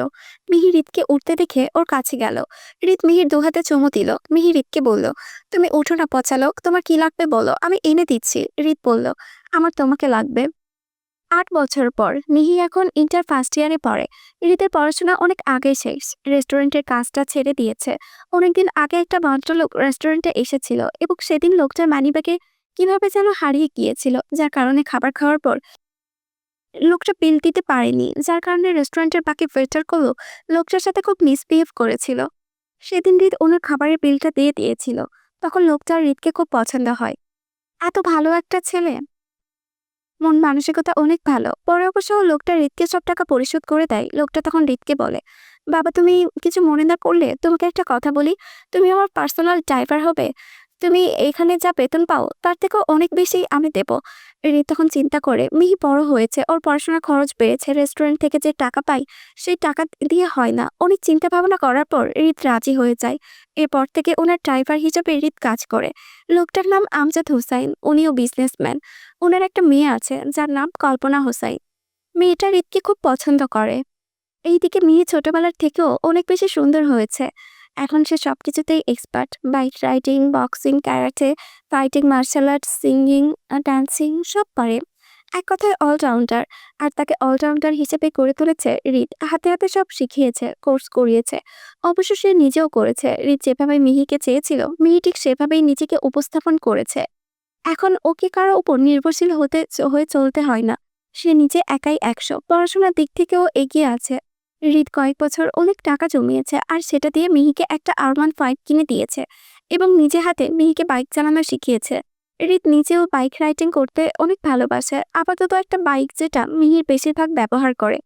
মিহি হৃদকে উঠতে দেখে ওর কাছে গেল। হৃদ মিহির দুহাতে চুমু দিল। মিহি হৃদকে বলল, তুমি ওঠো না পচা লোক, তোমার কি লাগবে বলো, আমি এনে দিচ্ছি। হৃদ বলল, আমার তোমাকে লাগবে। 8 বছর পর মিহি এখন ইন্টার ফার্স্ট ইয়ারে পড়ে। হৃদের পড়াশোনা অনেক আগে শেষ, রেস্টুরেন্টের কাজটা ছেড়ে দিয়েছে। অনেকদিন আগে একটা ভদ্রলোক রেস্টুরেন্টে এসেছিল এবং সেদিন লোকটার মানিব্যাগে কিভাবে যেন হারিয়ে গিয়েছিল, যার কারণে খাবার খাওয়ার পর লোকটা বিল দিতে পারেনি, যার কারণে রেস্টুরেন্টের বাকি ওয়েটারগুলো লোকটার সাথে খুব মিসবিহেভ করেছিল। সেদিন হৃদ ওনার খাবারের বিলটা দিয়ে দিয়েছিল। তখন লোকটার হৃদকে খুব পছন্দ হয়। এত ভালো একটা ছেলে, মন মানসিকতা অনেক ভালো। পরে অবশ্য লোকটা হৃদকে সব টাকা পরিশোধ করে দেয়। লোকটা তখন হৃদকে বলে, বাবা তুমি কিছু মনে না করলে তোমাকে একটা কথা বলি, তুমি আমার পার্সোনাল ড্রাইভার হবে। তুমি এখানে যা বেতন পাও তার থেকেও অনেক বেশি আমি দেব। হৃদ তখন চিন্তা করে, মিহি বড় হয়েছে, ওর পড়াশোনার খরচ বেড়েছে, রেস্টুরেন্ট থেকে যে টাকা পাই সেই টাকা দিয়ে হয় না। অনেক চিন্তা ভাবনা করার পর হৃদ রাজি হয়ে যায়। এরপর থেকে ওনার ড্রাইভার হিসেবে হৃদ কাজ করে। লোকটার নাম আমজাদ হুসাইন, উনিও বিজনেসম্যান। ওনার একটা মেয়ে আছে যার নাম কল্পনা হোসাইন। মেয়েটা হৃদকে খুব পছন্দ করে। এইদিকে মিহি ছোটবেলার থেকেও অনেক বেশি সুন্দর হয়েছে। এখন সে সবকিছুতেই expert, bike riding, boxing, karate, fighting, martial art, singing, dancing সব পারে। এক কথায় অলরাউন্ডার। আর তাকে অলরাউন্ডার হিসেবে গড়ে তুলেছে হৃদ। হাতে হাতে সব শিখিয়েছে, কোর্স করিয়েছে। অবশ্য সে নিজেও করেছে। হৃদ যেভাবে মিহিকে চেয়েছিল মিহি ঠিক সেভাবেই নিজেকে উপস্থাপন করেছে। এখন ওকে কারো উপর নির্ভরশীল হয়ে চলতে হয় না। সে নিজে একাই 100। পড়াশোনার দিক থেকেও এগিয়ে আছে। হৃদ কয়েক বছর অনেক টাকা জমিয়েছে আর সেটা দিয়ে মিহিকে একটা R15 কিনে দিয়েছে এবং নিজে হাতে মিহিকে বাইক চালানো শিখিয়েছে। হৃদ নিজেও বাইক রাইডিং করতে অনেক ভালোবাসে। আপাতত একটা বাইক যেটা মিহির বেশিরভাগ ব্যবহার করে।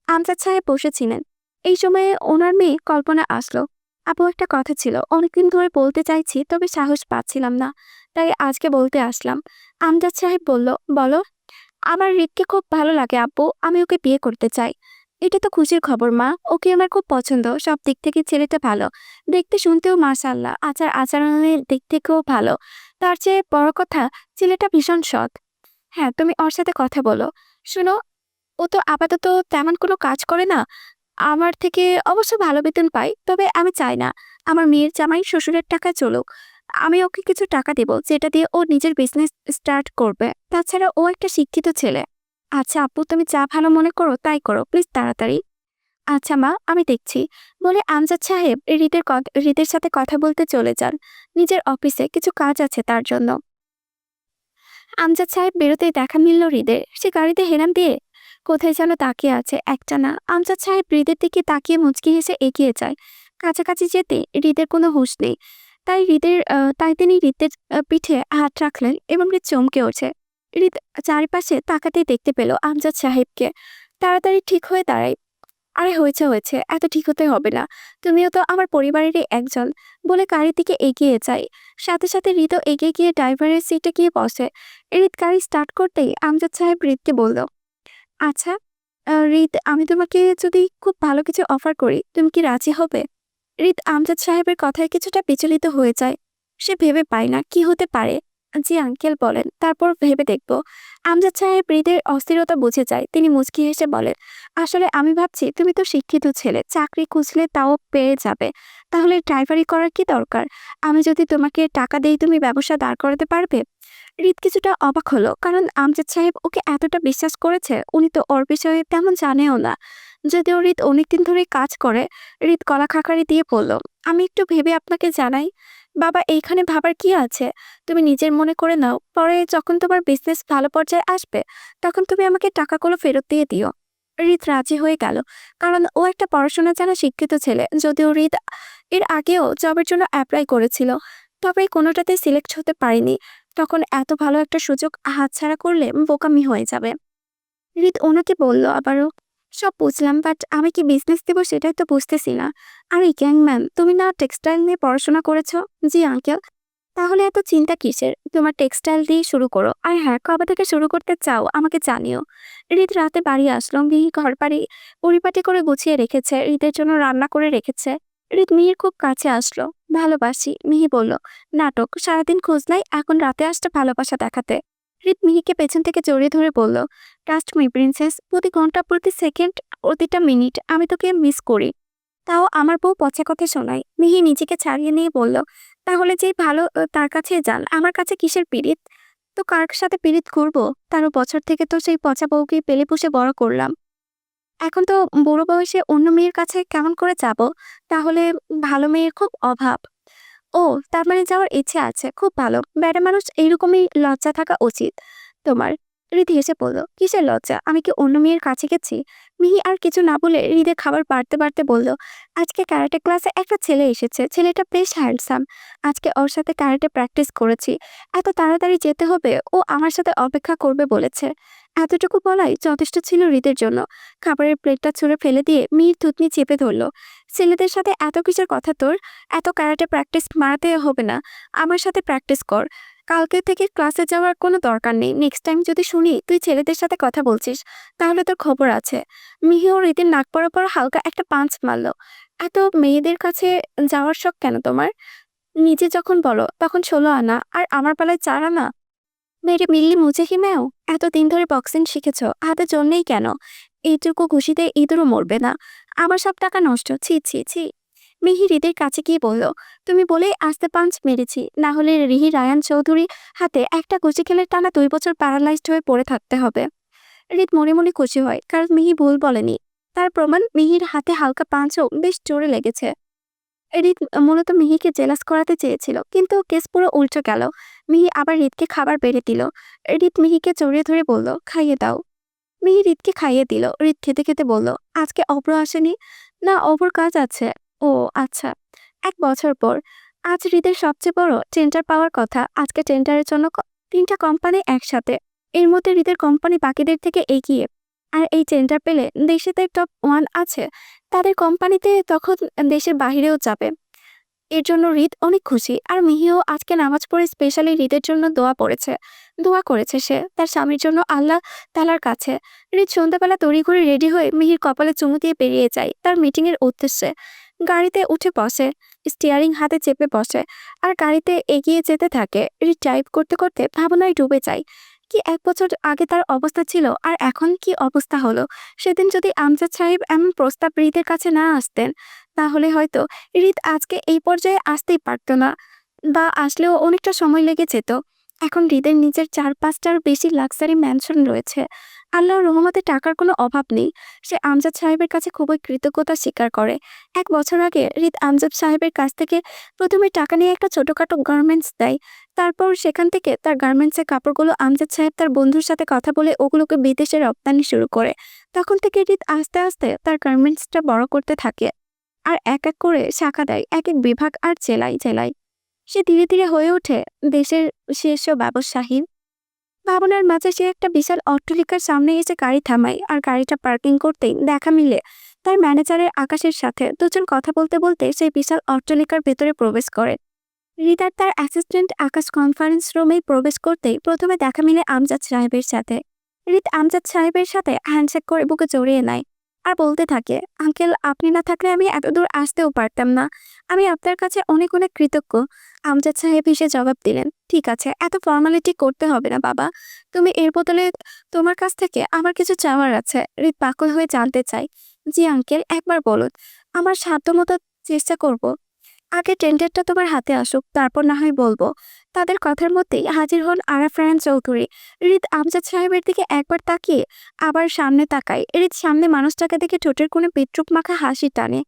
আমজাদ সাহেব বসেছিলেন। এই সময়ে ওনার মেয়ে কল্পনা আসলো। আপু একটা কথা ছিল, অনেকদিন ধরে বলতে চাইছি তবে সাহস পাচ্ছিলাম না, তাই আজকে বলতে আসলাম। আমজাদ সাহেব বলল, বলো। আমার হৃদকে খুব ভালো লাগে আব্বু, আমি ওকে বিয়ে করতে চাই। এটা তো খুশির খবর মা, ওকে আমার খুব পছন্দ, সব দিক থেকে ছেলেটা ভালো, দেখতে শুনতেও মাশাআল্লাহ, আচার আচরণের দিক থেকেও ভালো। তার চেয়ে বড় কথা, ছেলেটা ভীষণ সৎ। হ্যাঁ তুমি ওর সাথে কথা বলো। শুনো, ও তো আপাতত তেমন কোনো কাজ করে না, আমার থেকে অবশ্য ভালো বেতন পাই, তবে আমি চাই না আমার মেয়ের জামাই শ্বশুরের টাকা চলুক। আমি ওকে কিছু টাকা দেব যেটা দিয়ে ও নিজের বিজনেস স্টার্ট করবে। তাছাড়া ও একটা শিক্ষিত ছেলে। আচ্ছা আপু তুমি যা ভালো মনে করো তাই করো, প্লিজ তাড়াতাড়ি। আচ্ছা মা, আমি দেখছি, বলে আমজাদ সাহেব হৃদের সাথে কথা বলতে চলে যান। নিজের অফিসে কিছু কাজ আছে তার জন্য। আমজাদ সাহেব বেরোতেই দেখা মিলল হৃদের। সে গাড়িতে হেলান দিয়ে কোথায় যেন তাকিয়ে আছে একটানা। আমজাদ সাহেব হৃদের দিকে তাকিয়ে মুচকি হেসে এগিয়ে যায়। কাছাকাছি যেতে হৃদের কোনো হুঁশ নেই। তাই তিনি হৃদের পিঠে হাত রাখলেন এবং হৃদ চমকে ওঠে। হৃদ চারিপাশে তাকাতেই দেখতে পেল আমজাদ সাহেবকে। তাড়াতাড়ি ঠিক হয়ে দাঁড়ায়। আরে হয়েছে হয়েছে, এত ঠিক হতে হবে না, তুমিও তো আমার পরিবারেরই একজন, বলে গাড়ির দিকে এগিয়ে যায়। সাথে সাথে হৃদও এগিয়ে গিয়ে ড্রাইভারের সিটে গিয়ে বসে। হৃদ গাড়ি স্টার্ট করতেই আমজাদ সাহেব হৃদকে বলল, আচ্ছা হৃদ, আমি তোমাকে যদি খুব ভালো কিছু অফার করি তুমি কি রাজি হবে? হৃদ আমজাদ সাহেবের কথায় কিছুটা বিচলিত হয়ে যায়। সে ভেবে পায় না কি হতে পারে। জি আঙ্কেল বলেন, তারপর ভেবে দেখব। আমজাদ সাহেব হৃদের অস্থিরতা বুঝে যায়। তিনি মুচকি হেসে বলেন, আসলে আমি ভাবছি তুমি তো শিক্ষিত ছেলে, চাকরি খুঁজলে তাও পেয়ে যাবে, তাহলে ড্রাইভারি করার কি দরকার? আমি যদি তোমাকে টাকা দেই তুমি ব্যবসা দাঁড় করাতে পারবে? হৃদ কিছুটা অবাক হলো, কারণ আমজাদ সাহেব ওকে এতটা বিশ্বাস করেছে। উনি তো ওর বিষয়ে তেমন জানেও না। যদিও হৃদ অনেকদিন ধরে কাজ করে। হৃদ গলা খাকারি দিয়ে বলল, আমি একটু ভেবে আপনাকে জানাই। বাবা এইখানে ভাবার কি আছে? তুমি নিজের মনে করে নাও। পরে যখন তোমার বিজনেস ভালো পর্যায়ে আসবে, তখন তুমি আমাকে টাকাগুলো ফেরত দিয়ে দিও। হৃদ রাজি হয়ে গেল। কারণ ও একটা পড়াশোনা জানা শিক্ষিত ছেলে। যদিও হৃদ এর আগেও জবের জন্য এপ্লাই করেছিল। তবে কোনোটাতেই সিলেক্ট হতে পারেনি। তখন এত ভালো একটা সুযোগ হাতছাড়া করলে বোকামি হয়ে যাবে। হৃদ ওনাকে বলল আবারও, সব বুঝলাম, বাট আমি কি বিজনেস দেবো সেটাই তো বুঝতেছি না। আর এই গ্যাং ম্যাম, তুমি না টেক্সটাইল নিয়ে পড়াশোনা করেছো? জি আঙ্কেল। তাহলে এত চিন্তা কিসের? তোমার টেক্সটাইল দিয়ে শুরু করো। আর হ্যাঁ, কবে থেকে শুরু করতে চাও আমাকে জানিও। হৃদ রাতে বাড়ি আসলো। মিহি ঘর বাড়ি পরিপাটি করে গুছিয়ে রেখেছে, হৃদের জন্য রান্না করে রেখেছে। হৃদ মিহির খুব কাছে আসলো। ভালোবাসি, মিহি বলল। নাটক, সারাদিন খোঁজ নাই, এখন রাতে আসতে ভালোবাসা দেখাতে। হৃদ মিহিকে পেছন থেকে জড়িয়ে ধরে বলল, ট্রাস্ট মি প্রিন্সেস, প্রতি ঘন্টা প্রতি সেকেন্ড প্রতিটা মিনিট আমি তোকে মিস করি। তাও আমার বউ পচা কথা শোনায়। মিহি নিজেকে ছাড়িয়ে নিয়ে বলল, তাহলে যেই ভালো তার কাছে যান, আমার কাছে কিসের পীড়িত? তো কার সাথে পীড়িত করবো? 13 বছর থেকে তো সেই পচা বউকে পেলে পুষে বড় করলাম। এখন তো বুড়ো বয়সে অন্য মেয়ের কাছে কেমন করে যাব? তাহলে ভালো মেয়ের খুব অভাব। ও, তার মানে যাওয়ার ইচ্ছে আছে। খুব ভালো। বেড়া মানুষ এইরকমই লজ্জা থাকা উচিত তোমার। হৃদ হেসে বলল, কিসের লজ্জা? আমি কি অন্য মেয়ের কাছে গেছি? মিহি আর কিছু না বলে হৃদে খাবার বাড়তে বাড়তে বলল, আজকে ক্যারাটে ক্লাসে একটা ছেলে এসেছে। ছেলেটা বেশ হ্যান্ডসাম। আজকে ওর সাথে ক্যারাটে প্র্যাকটিস করেছি। এত তাড়াতাড়ি যেতে হবে, ও আমার সাথে অপেক্ষা করবে বলেছে। এতটুকু বলাই যথেষ্ট ছিল হৃদের জন্য। খাবারের প্লেটটা ছুঁড়ে ফেলে দিয়ে মিহির থুতনি চেপে ধরল। ছেলেদের সাথে এত কিসের কথা তোর? এত ক্যারাটে প্র্যাকটিস মারাতে হবে না। আমার সাথে প্র্যাকটিস কর। কালকে থেকে ক্লাসে যাওয়ার কোনো দরকার নেই। নেক্সট টাইম যদি শুনি তুই ছেলেদের সাথে কথা বলছিস, তাহলে তোর খবর আছে। মিহি ও রীতির নাক বরাবর হালকা একটা পাঞ্চ মারল। এত মেয়েদের কাছে যাওয়ার শখ কেন তোমার? নিজে যখন বলো তখন 16 আনা, আর আমার বেলায় 4 আনা। মেরে মিল্লি মুছে হিমেও এতদিন ধরে বক্সিং শিখেছ, হাতে জন্যেই কেন? এইটুকু ঘুষিতে ইঁদুরও মরবে না। আমার সব টাকা নষ্ট। ছি ছি ছি। মিহি হৃদের কাছে গিয়ে বলল, তুমি বলেই আস্তে পাঞ্চ মেরেছি, না হলে রিহি রায়ান চৌধুরী হাতে একটা ঘুষি খেলে টানা 2 বছর প্যারালাইজড হয়ে পড়ে থাকতে হবে। হৃদ মনে মনে খুশি হয়, কারণ মিহি ভুল বলেনি। তার প্রমাণ, মিহির হাতে হালকা পাঞ্চও বেশ জোরে লেগেছে। হৃদ মূলত মিহিকে জেলাস করাতে চেয়েছিল, কিন্তু কেস পুরো উল্টো গেল। মিহি আবার হৃদকে খাবার বেড়ে দিল। হৃদ মিহিকে জড়িয়ে ধরে বলল, খাইয়ে দাও। মিহি হৃদকে খাইয়ে দিল। হৃদ খেতে খেতে বলল, আজকে অভ্র আসেনি? না, অভ্র কাজ আছে। ও আচ্ছা। 1 বছর পর আজ হৃদের সবচেয়ে বড় টেন্ডার পাওয়ার কথা। আজকে টেন্ডারের জন্য 3টা কোম্পানি একসাথে। এর মধ্যে হৃদের কোম্পানি বাকিদের থেকে এগিয়ে। আর এই টেন্ডার পেলে দেশেতে টপ 1 আছে, তাদের কোম্পানিতে তখন দেশের বাহিরেও যাবে। এর জন্য হৃদ অনেক খুশি। আর মিহিও আজকে নামাজ পড়ে স্পেশালি হৃদের জন্য দোয়া করেছে সে তার স্বামীর জন্য আল্লাহ তাআলার কাছে। হৃদ সন্ধ্যাবেলা তড়িঘড়ি রেডি হয়ে মিহির কপালে চুমু দিয়ে বেরিয়ে যায় তার মিটিং এর উদ্দেশ্যে। গাড়িতে উঠে বসে, স্টিয়ারিং হাতে চেপে বসে, আর গাড়িতে এগিয়ে যেতে থাকে। হৃদ ড্রাইভ করতে করতে ভাবনায় ডুবে যায়। কি 1 বছর আগে তার অবস্থা ছিল, আর এখন কি অবস্থা হলো। সেদিন যদি আমজাদ সাহেব এমন প্রস্তাব হৃদের কাছে না আসতেন, তাহলে হয়তো হৃদ আজকে এই পর্যায়ে আসতেই পারত না, বা আসলেও অনেকটা সময় লেগে যেত। এখন হৃদের নিজের 4-5টার বেশি লাক্সারি ম্যানশন রয়েছে। আল্লাহর রহমতে টাকার কোনো অভাব নেই। সে আমজাদ সাহেবের কাছে খুবই কৃতজ্ঞতা স্বীকার করে। 1 বছর আগে হৃদ আমজাদ সাহেবের কাছ থেকে প্রথমে টাকা নিয়ে একটা ছোটখাটো গার্মেন্টস দেয়। তারপর সেখান থেকে তার গার্মেন্টসের কাপড়গুলো আমজাদ সাহেব তার বন্ধুর সাথে কথা বলে ওগুলোকে বিদেশে রপ্তানি শুরু করে। তখন থেকে হৃদ আস্তে আস্তে তার গার্মেন্টসটা বড় করতে থাকে। আর এক এক করে শাখা দেয় এক এক বিভাগ আর জেলায় জেলায়। সে ধীরে ধীরে হয়ে ওঠে দেশের শীর্ষ ব্যবসায়ী। ভাবনার মাঝে সে একটা বিশাল অট্টালিকার সামনে এসে গাড়ি থামায়, আর গাড়িটা পার্কিং করতেই দেখা মিলে তার ম্যানেজারের আকাশের সাথে। দুজন কথা বলতে বলতে সেই বিশাল অট্টালিকার ভেতরে প্রবেশ করে। হৃদ আর তার অ্যাসিস্ট্যান্ট আকাশ কনফারেন্স রুমে প্রবেশ করতেই প্রথমে দেখা মিলে আমজাদ সাহেবের সাথে। হৃদ আমজাদ সাহেবের সাথে হ্যান্ডশেক করে বুকে জড়িয়ে নেয় আর বলতে থাকে, আঙ্কেল, আপনি না থাকলে আমি এতদূর আসতেও পারতাম না। আমি আপনার কাছে অনেক অনেক কৃতজ্ঞ। আমজাদ সাহেব হেসে জবাব দিলেন, ঠিক আছে, এত ফর্মালিটি করতে হবে না বাবা। তুমি এর বদলে তোমার কাছ থেকে আমার কিছু চাওয়ার আছে। হৃদ পাগল হয়ে জানতে চাই, জি আঙ্কেল, একবার বলুন। আমার সাধ্যমতো চেষ্টা করব। আগে টেন্ডারটা তোমার হাতে আসুক, তারপর না হয় বলবো। তাদের কথার মধ্যেই হাজির হন আরাফ রায়ান চৌধুরী। হৃদ আমজাদ সাহেবের দিকে একবার তাকিয়ে আবার সামনে তাকায়। হৃদ সামনে মানুষটাকে দেখে ঠোঁটের কোণে বিদ্রুপ মাখা হাসি টানে।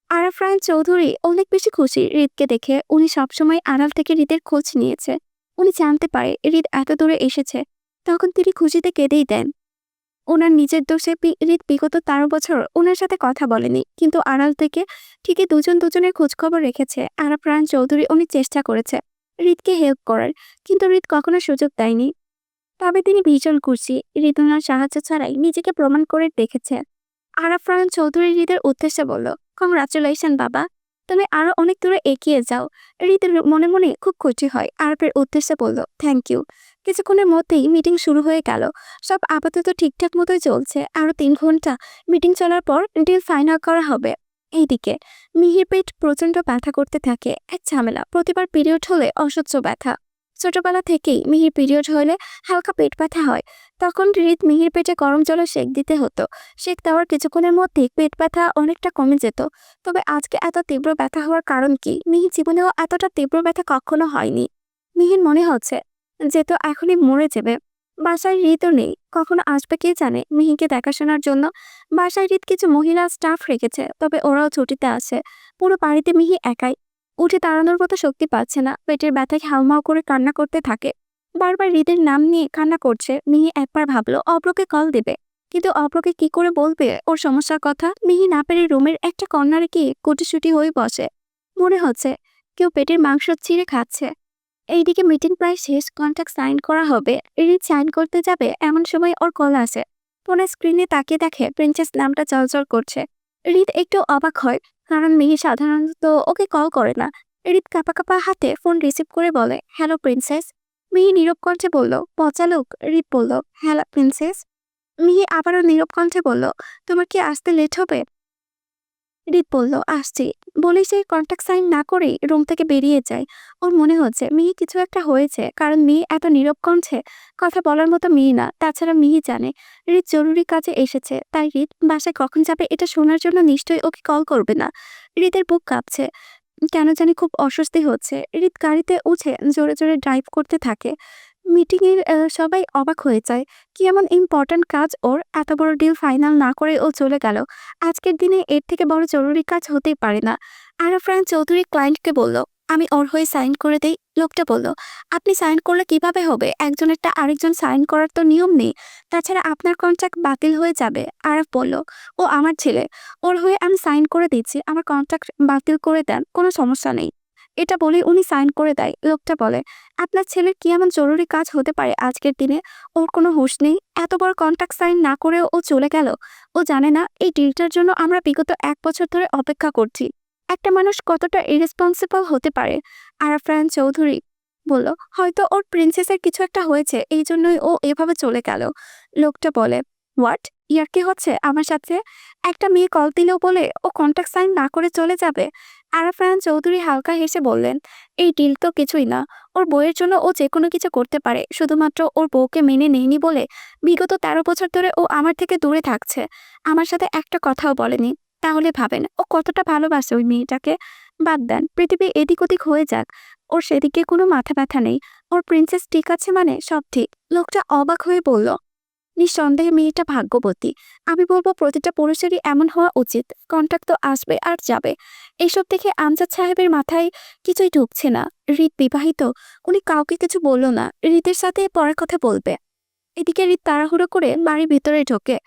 আরাফাত চৌধুরী অনেক বেশি খুশি হৃদকে দেখে। উনি সবসময় আড়াল থেকে হৃদের খোঁজ নিয়েছে। উনি জানতে পারে হৃদ এত দূরে এসেছে, তখন তিনি খুশিতে কেঁদেই দেন। ওনার নিজের দোষে হৃদ বিগত 13 বছর ওনার সাথে কথা বলেনি, কিন্তু আড়াল থেকে ঠিকই দুজন দুজনের খোঁজখবর রেখেছে। আরাফাত চৌধুরী অনেক চেষ্টা করেছে হৃদকে হেল্প করার, কিন্তু হৃদ কখনো সুযোগ দেয়নি। তবে তিনি ভীষণ খুশি হৃদ ওনার সাহায্য ছাড়াই নিজেকে প্রমাণ করে দেখেছে। আরাফাত চৌধুরী হৃদের উদ্দেশ্যে বলল, কংগ্রাচুলেশন বাবা, তুমি আরো অনেক দূরে এগিয়ে যাও। হৃদ মনে মনে খুব খুশি হয়। আরবের উদ্দেশ্যে বলল, থ্যাংক ইউ। কিছুক্ষণের মধ্যেই মিটিং শুরু হয়ে গেল। সব আপাতত ঠিকঠাক মতোই চলছে। আরো 3 ঘন্টা মিটিং চলার পর ডিল ফাইনাল করা হবে। এইদিকে মিহির পেট প্রচন্ড ব্যথা করতে থাকে। এক ঝামেলা, প্রতিবার পিরিয়ড হলে অসহ্য ব্যথা। ছোটবেলা থেকেই মিহির পিরিয়ড হলে হালকা পেট ব্যথা হয়। তখন হৃদ মিহির পেটে গরম জলে সেঁক দিতে হতো। সেঁক দেওয়ার কিছুক্ষণের মধ্যেই পেট ব্যথা অনেকটা কমে যেত। তবে আজকে এত তীব্র ব্যথা হওয়ার কারণ কি? মিহির জীবনেও এতটা তীব্র ব্যথা কখনো হয়নি। মিহির মনে হচ্ছে যে তো এখনই মরে যাবে। বাসায় হৃদও নেই, কখনো আসবে কে জানে মিহিকে দেখাশোনার জন্য। বাসায় হৃদ কিছু মহিলা স্টাফ রেখেছে, তবে ওরাও ছুটিতে আসে। পুরো বাড়িতে মিহি একাই। উঠে দাঁড়ানোর মতো শক্তি পাচ্ছে না, পেটের ব্যথায় হাউমাউ করে কান্না করতে থাকে। বারবার হৃদের নাম নিয়ে কান্না করছে। মিহি একবার ভাবলো অব্রকে কল দেবে, কিন্তু অব্রকে কি করে বলবে ওর সমস্যার কথা। মিহি না পেরে রুমের একটা কর্নারে গিয়ে কুটিসুটি হয়ে বসে। মনে হচ্ছে কেউ পেটের মাংস ছিঁড়ে খাচ্ছে। এইদিকে মিটিং প্রায় শেষ, কন্ট্রাক্ট সাইন করা হবে। হৃদ সাইন করতে যাবে এমন সময় ওর কল আসে। ফোনের স্ক্রিনে তাকিয়ে দেখে প্রিন্সেস নামটা চলচল করছে। হৃদ একটু অবাক হয়, কারণ মিহি সাধারণত ওকে কল করে না। হৃদ কাঁপা কাঁপা হাতে ফোন রিসিভ করে বলে, হ্যালো প্রিন্সেস। মিহি নীরব কণ্ঠে বলল, পচা লোক। হৃদ বলল, হ্যালো প্রিন্সেস। মিহি আবারও নীরব কণ্ঠে বলল, তোমার কি আসতে লেট হবে? হৃদ বলল, আসছি। বলেই সে কন্ট্রাক্ট সাইন না করেই রুম থেকে বেরিয়ে যায়। ওর মনে হচ্ছে মিহি কিছু একটা হয়েছে, কারণ মিহি এত নীরব কণ্ঠে কথা বলার মতো মিহি না। তাছাড়া মিহি জানে হৃদ জরুরি কাজে এসেছে, তাই হৃদ বাসায় কখন যাবে এটা শোনার জন্য নিশ্চয়ই ওকে কল করবে না। হৃদের বুক কাঁপছে, কেন জানি খুব অস্বস্তি হচ্ছে। হৃদ গাড়িতে উঠে জোরে জোরে ড্রাইভ করতে থাকে। মিটিং এর সবাই অবাক হয়ে যায়। কি এমন ইম্পর্ট্যান্ট কাজ ওর? এত বড় ডিল ফাইনাল না করে ও চলে গেল। আজকের দিনে এর থেকে বড় জরুরি কাজ হতেই পারে না। আরাফাত চৌধুরী ক্লায়েন্টকে বলল, আমি ওর হয়ে সাইন করে দেই। লোকটা বলল, আপনি সাইন করলে কিভাবে হবে? একজনেরটা আরেকজন সাইন করার তো নিয়ম নেই। তাছাড়া আপনার কন্ট্রাক্ট বাতিল হয়ে যাবে। আরাফ বলল, ও আমার ছেলে, ওর হয়ে আমি সাইন করে দিচ্ছি। আমার কন্ট্রাক্ট বাতিল করে দেন, কোনো সমস্যা নেই। এটা বলে উনি সাইন করে দেয়। লোকটা বলে, আপনার ছেলের কি এমন জরুরি কাজ হতে পারে আজকের দিনে? ওর কোনো হুঁশ নেই। এত বড় কন্ট্রাক্ট সাইন না করেও ও চলে গেল। ও জানে না এই ডিলটার জন্য আমরা বিগত 1 বছর ধরে অপেক্ষা করছি। একটা মানুষ কতটা ইরেসপন্সিবল হতে পারে। আরাফাত চৌধুরী বলল, হয়তো ওর প্রিন্সেসের কিছু একটা হয়েছে, এই জন্যই ও এভাবে চলে গেল। লোকটা বলে, হোয়াট? ইয়ার কি হচ্ছে আমার সাথে? একটা মেয়ে কল দিলেও বলে ও কন্ট্রাক্ট সাইন না করে চলে যাবে? আরাফাত চৌধুরী হালকা হেসে বললেন, এই ডিল তো কিছুই না। ওর বউয়ের জন্য ও যে কোনো কিছু করতে পারে, শুধুমাত্র ওর বউকে মেনে নেয়নি বলে বিগত 13 বছর ধরে ও আমার থেকে দূরে থাকছে। আমার সাথে একটা কথাও বলেনি। তাহলে ভাবেন ও কতটা ভালোবাসে ওই মেয়েটাকে। বাদ দেন, পৃথিবী এদিক ওদিক হয়ে যাক, ওর সেদিকে কোনো মাথা ব্যথা নেই। ওর প্রিন্সেস ঠিক আছে মানে সব ঠিক। লোকটা অবাক হয়ে বলল, নিঃসন্দেহে মেয়েটা ভাগ্যবতী। আমি বলবো প্রতিটা পুরুষেরই এমন হওয়া উচিত। কন্ট্রাক্ট তো আসবে আর যাবে। এইসব দেখে আমজাদ সাহেবের মাথায় কিছুই ঢুকছে না। হৃদ বিবাহিত, উনি কাউকে কিছু বলল না। হৃদের সাথে পরের কথা বলবে। এদিকে হৃদ তাড়াহুড়ো করে বাড়ির ভিতরে ঢোকে।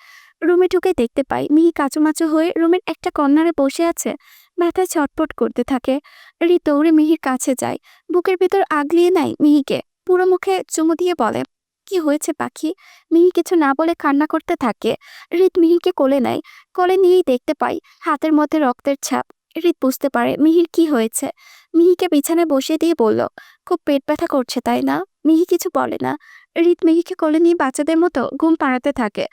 রুমে ঢুকে দেখতে পাই মিহি কাচুমাচু হয়ে রুমের একটা কর্নারে বসে আছে, মাথায় ছটপট করতে থাকে। হৃদ দৌড়ে মিহির কাছে যায়, বুকের ভিতর আগলিয়ে নেয় মিহিকে। পুরো মুখে চুমু দিয়ে বলে, কি হয়েছে পাখি? মিহি কিছু না বলে কান্না করতে থাকে। হৃদ মিহিকে কোলে নেয়। কোলে নিয়েই দেখতে পাই হাতের মধ্যে রক্তের ছাপ। হৃদ বুঝতে পারে মিহির কি হয়েছে। মিহিকে বিছানায় বসিয়ে দিয়ে বলল, খুব পেট ব্যথা করছে তাই না? মিহি কিছু বলে না। হৃদ মিহিকে কোলে নিয়ে বাচ্চাদের মতো ঘুম পাড়াতে থাকে।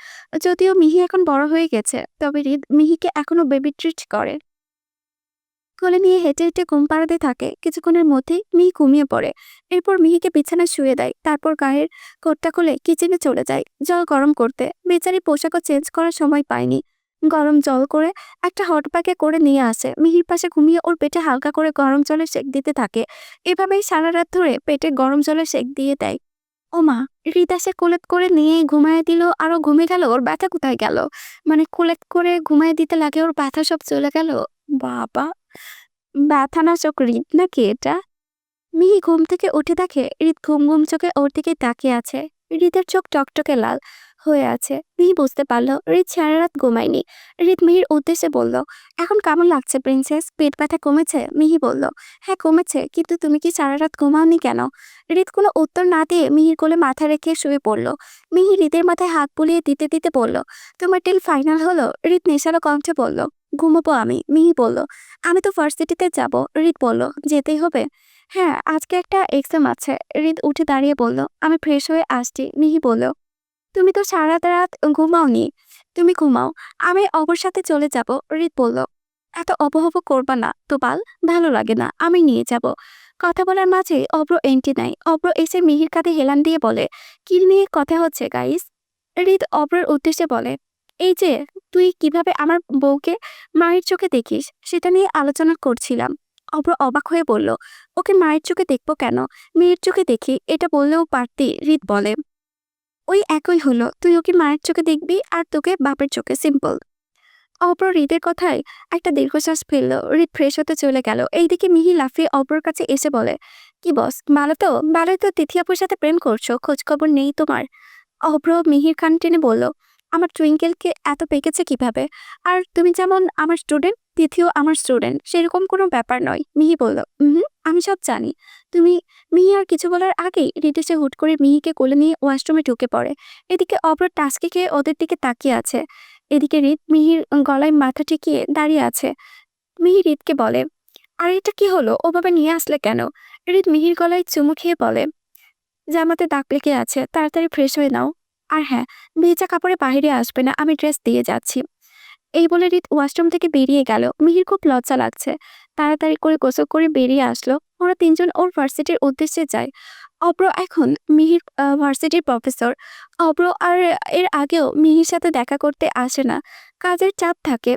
যদিও মিহি এখন বড় হয়ে গেছে, তবে হৃদ মিহিকে এখনো বেবি ট্রিট করে। কোলে নিয়ে হেঁটে হেঁটে ঘুম পাড়াতে থাকে। কিছুক্ষণের মধ্যেই মিহি ঘুমিয়ে পড়ে। এরপর মিহিকে বিছানায় শুয়ে দেয়। তারপর গায়ের কোটটা খুলে কিচেনে চলে যায় জল গরম করতে। বেচারি পোশাকও চেঞ্জ করার সময় পায়নি। গরম জল করে একটা হট ব্যাগে করে নিয়ে আসে। মিহির পাশে ঘুমিয়ে ওর পেটে হালকা করে গরম জলের সেক দিতে থাকে। এভাবেই সারা রাত ধরে পেটে গরম জলের সেক দিয়ে দেয়। ওমা! হৃদা সে কোলেত করে নিয়ে ঘুমায়ে দিল, আরো ঘুমে গেল। ওর ব্যথা কোথায় গেল? মানে কোলেত করে ঘুমায়ে দিতে লাগে ওর ব্যথা সব চলে গেল। বাবা! ব্যথানাশক রিদ নাকি এটা? মিহি ঘুম থেকে উঠে দেখে হৃদ ঘুম ঘুম চোখে ওর দিকে তাকিয়ে আছে। হৃদের চোখ টকটকে লাল হয়ে আছে। মিহি বুঝতে পারলো হৃদ সারা রাত ঘুমায়নি। হৃদ মিহির উদ্দেশ্যে বলল, এখন কেমন লাগছে প্রিন্সেস? পেট ব্যথা কমেছে? মিহি বলল, হ্যাঁ কমেছে, কিন্তু তুমি কি সারা রাত ঘুমাওনি কেন? হৃদ কোনো উত্তর না দিয়ে মিহির কোলে মাথা রেখে শুয়ে পড়ল। মিহি হৃদের মাথায় হাত বুলিয়ে দিতে দিতে বলল, তোমার টিল ফাইনাল হলো? হৃদ নেশালো কণ্ঠে বলল, ঘুমাবো আমি। মিহি বলল, আমি তো ভার্সিটিতে যাব। হৃদ বলল, যেতেই হবে? হ্যাঁ, আজকে একটা এক্সাম আছে। হৃদ উঠে দাঁড়িয়ে বলল, আমি ফ্রেশ হয়ে আসছি। মিহি বলল, তুমি তো সারা রাত ঘুমাওনি। তুমি ঘুমাও, আমি অবর সাথে চলে যাব। হৃদ বলল, এত অবহেলা করবা না তো বাল, ভালো লাগে না, আমি নিয়ে যাব। কথা বলার মাঝে অব্র এন্ট্রি নেয়। অব্র এসে মিহির কাঁধে হেলান দিয়ে বলে, কি নিয়ে কথা হচ্ছে গাইস? হৃদ অব্রের উদ্দেশ্যে বলে, এই যে তুই কিভাবে আমার বউকে মায়ের চোখে দেখিস সেটা নিয়ে আলোচনা করছিলাম। অব্র অবাক হয়ে বলল, ওকে মায়ের চোখে দেখবো কেন? মেয়ের চোখে দেখি, এটা বললেও পারতি। হৃদ বলে, ওই একই হলো, তুই ওকে মায়ের চোখে দেখবি আর তোকে বাপের চোখে, সিম্পল। অপর হৃদের কথায় একটা দীর্ঘশ্বাস ফেলল। হৃদ ফ্রেশ হতে চলে গেল। এইদিকে মিহি লাফিয়ে অপর কাছে এসে বলে, কি বস, ভালো তো তিথি আপুর সাথে প্রেম করছো, খোঁজ খবর নেই তোমার? অভ্র মিহির কান টেনে বলল, আমার টুইঙ্কেলকে এত পেকেছে কিভাবে? আর তুমি যেমন আমার স্টুডেন্ট, তিথিও আমার স্টুডেন্ট, সেরকম কোনো ব্যাপার নয়। মিহি বলল, আমি সব জানি। তুমি। মিহি আর কিছু বলার আগেই হৃদ এসে হুট করে মিহিকে কোলে নিয়ে ওয়াশরুমে ঢুকে পড়ে। এদিকে অভ্র টাস্কি খেয়ে ওদের দিকে তাকিয়ে আছে। এদিকে হৃদ মিহির গলায় মাথা ঠেকিয়ে দাঁড়িয়ে আছে। মিহি হৃদকে বলে, আর এটা কি হলো, ওভাবে নিয়ে আসলে কেন? হৃদ মিহির গলায় চুমু খেয়ে বলে, জামাতে দাগ লেগে আছে, তাড়াতাড়ি ফ্রেশ হয়ে নাও। আর হ্যাঁ, ভেজা কাপড়ে বাইরে আসবে না, আমি ড্রেস দিয়ে যাচ্ছি। এই বলে হৃদ ওয়াশরুম থেকে বেরিয়ে গেল। মিহির খুব লজ্জা লাগছে। তাড়াতাড়ি করে গোসল করে বেরিয়ে আসলো। ওরা তিনজন ওর ভার্সিটির উদ্দেশ্যে যায়। অব্র এখন মিহির ভার্সিটির প্রফেসর। অব্র আর এর আগেও মিহির সাথে দেখা করতে আসে না, কাজের চাপ থাকে।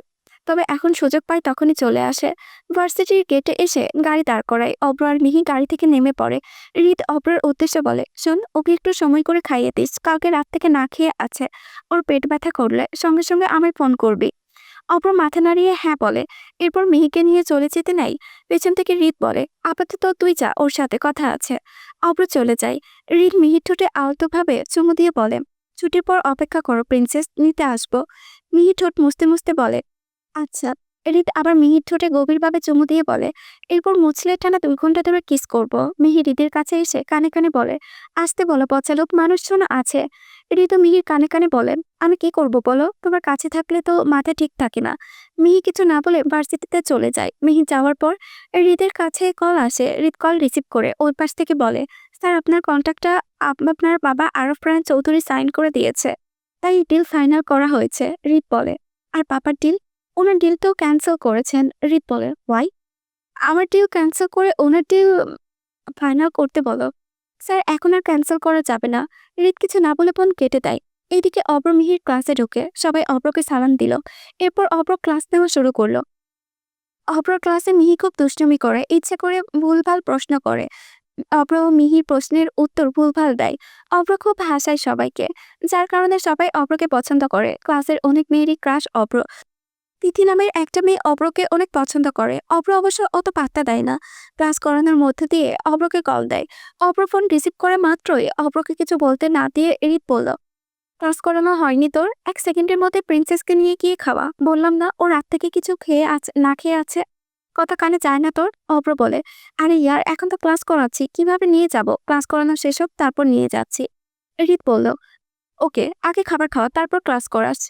তবে এখন সুযোগ পায় তখনই চলে আসে। ভার্সিটির গেটে এসে গাড়ি দাঁড় করায়। অব্র আর মিহি গাড়ি থেকে নেমে পড়ে। হৃদ অব্রের উদ্দেশ্যে বলে, শোন, ওকে একটু সময় করে খাইয়ে দিস, কালকে রাত থেকে না খেয়ে আছে। ওর পেট ব্যথা করলে সঙ্গে সঙ্গে আমায় ফোন করবি। অপর মাথা নাড়িয়ে হ্যাঁ বলে। এরপর মিহিকে নিয়ে চলে যেতে নাই। পেছন থেকে হৃদ বলে, আপাতত তুই যা, ওর সাথে কথা আছে। অপর চলে যায়। হৃদ মিহির ঠোঁটে আলতোভাবে চুমু দিয়ে বলে, ছুটির পর অপেক্ষা করো প্রিন্সেস, নিতে আসবো। মিহি ঠোঁট মুছতে মুছতে বলে, আচ্ছা। হৃদ আবার মিহির ঠোঁটে গভীরভাবে চুমু দিয়ে বলে, এরপর মুছলে টানা 2 ঘন্টা ধরে কিস করব। মিহি হৃদের কাছে এসে কানে কানে বলে, আসতে বলো, পচালোক মানুষজন আছে। হৃদ মিহির কানে কানে বলে, আমি কি করব বলো, তোমার কাছে থাকলে তো মাথা ঠিক থাকে না। মিহি কিছু না বলে ভার্সিটিতে চলে যায়। মিহি যাওয়ার পর হৃদের কাছে কল আসে। হৃদ কল রিসিভ করে ওর পাশ থেকে বলে, স্যার, আপনার কন্ট্রাক্টটা আপনার বাবা আরফ রায়ন চৌধুরী সাইন করে দিয়েছে, তাই ডিল ফাইনাল করা হয়েছে। হৃদ বলে, আর পাপার ডিল? ওনার ডিলটাও ক্যান্সেল করেছেন। হৃদ বলে, ওয়াই? আমার ডিল ক্যান্সেল করে ওনার ডিল ফাইনাল করতে বলো। স্যার, এখন আর ক্যান্সেল করা যাবে না। হৃদ কিছু না বলে ফোন কেটে দেয়। এইদিকে অব্র মিহির ক্লাসে ঢুকে সবাই অব্রকে সালাম দিল। এরপর অব্র ক্লাস নেওয়া শুরু করলো। অব্র ক্লাসে মিহি খুব দুষ্টুমি করে, ইচ্ছে করে ভুলভাল প্রশ্ন করে। অব্র মিহির প্রশ্নের উত্তর ভুলভাল দেয়। অব্র খুব হাসায় সবাইকে, যার কারণে সবাই অব্রকে পছন্দ করে। ক্লাসের অনেক মেয়েরই ক্রাশ অব্র। তিথি নামের একটা মেয়ে অব্রকে অনেক পছন্দ করে। অব্র অবশ্য অত পাত্তা দেয় না। ক্লাস করানোর মধ্যে দিয়ে অব্রকে কল দেয়। অব্র ফোন রিসিভ করে মাত্রই অব্রকে কিছু বলতে না দিয়ে হৃদ বলল, ক্লাস করানো হয়নি তোর? 1 সেকেন্ডের মধ্যে প্রিন্সেসকে নিয়ে গিয়ে খাওয়া, বললাম না ও রাত থেকে কিছু খেয়ে আছে, না খেয়ে আছে। কথা কানে যায় না তোর? অব্র বলে, আরে ইয়ার, এখন তো ক্লাস করাচ্ছি, কিভাবে নিয়ে যাব? ক্লাস করানো শেষ হোক, তারপর নিয়ে যাচ্ছি। হৃদ বলল, ওকে, আগে খাবার খাওয়া, তারপর ক্লাস করাস।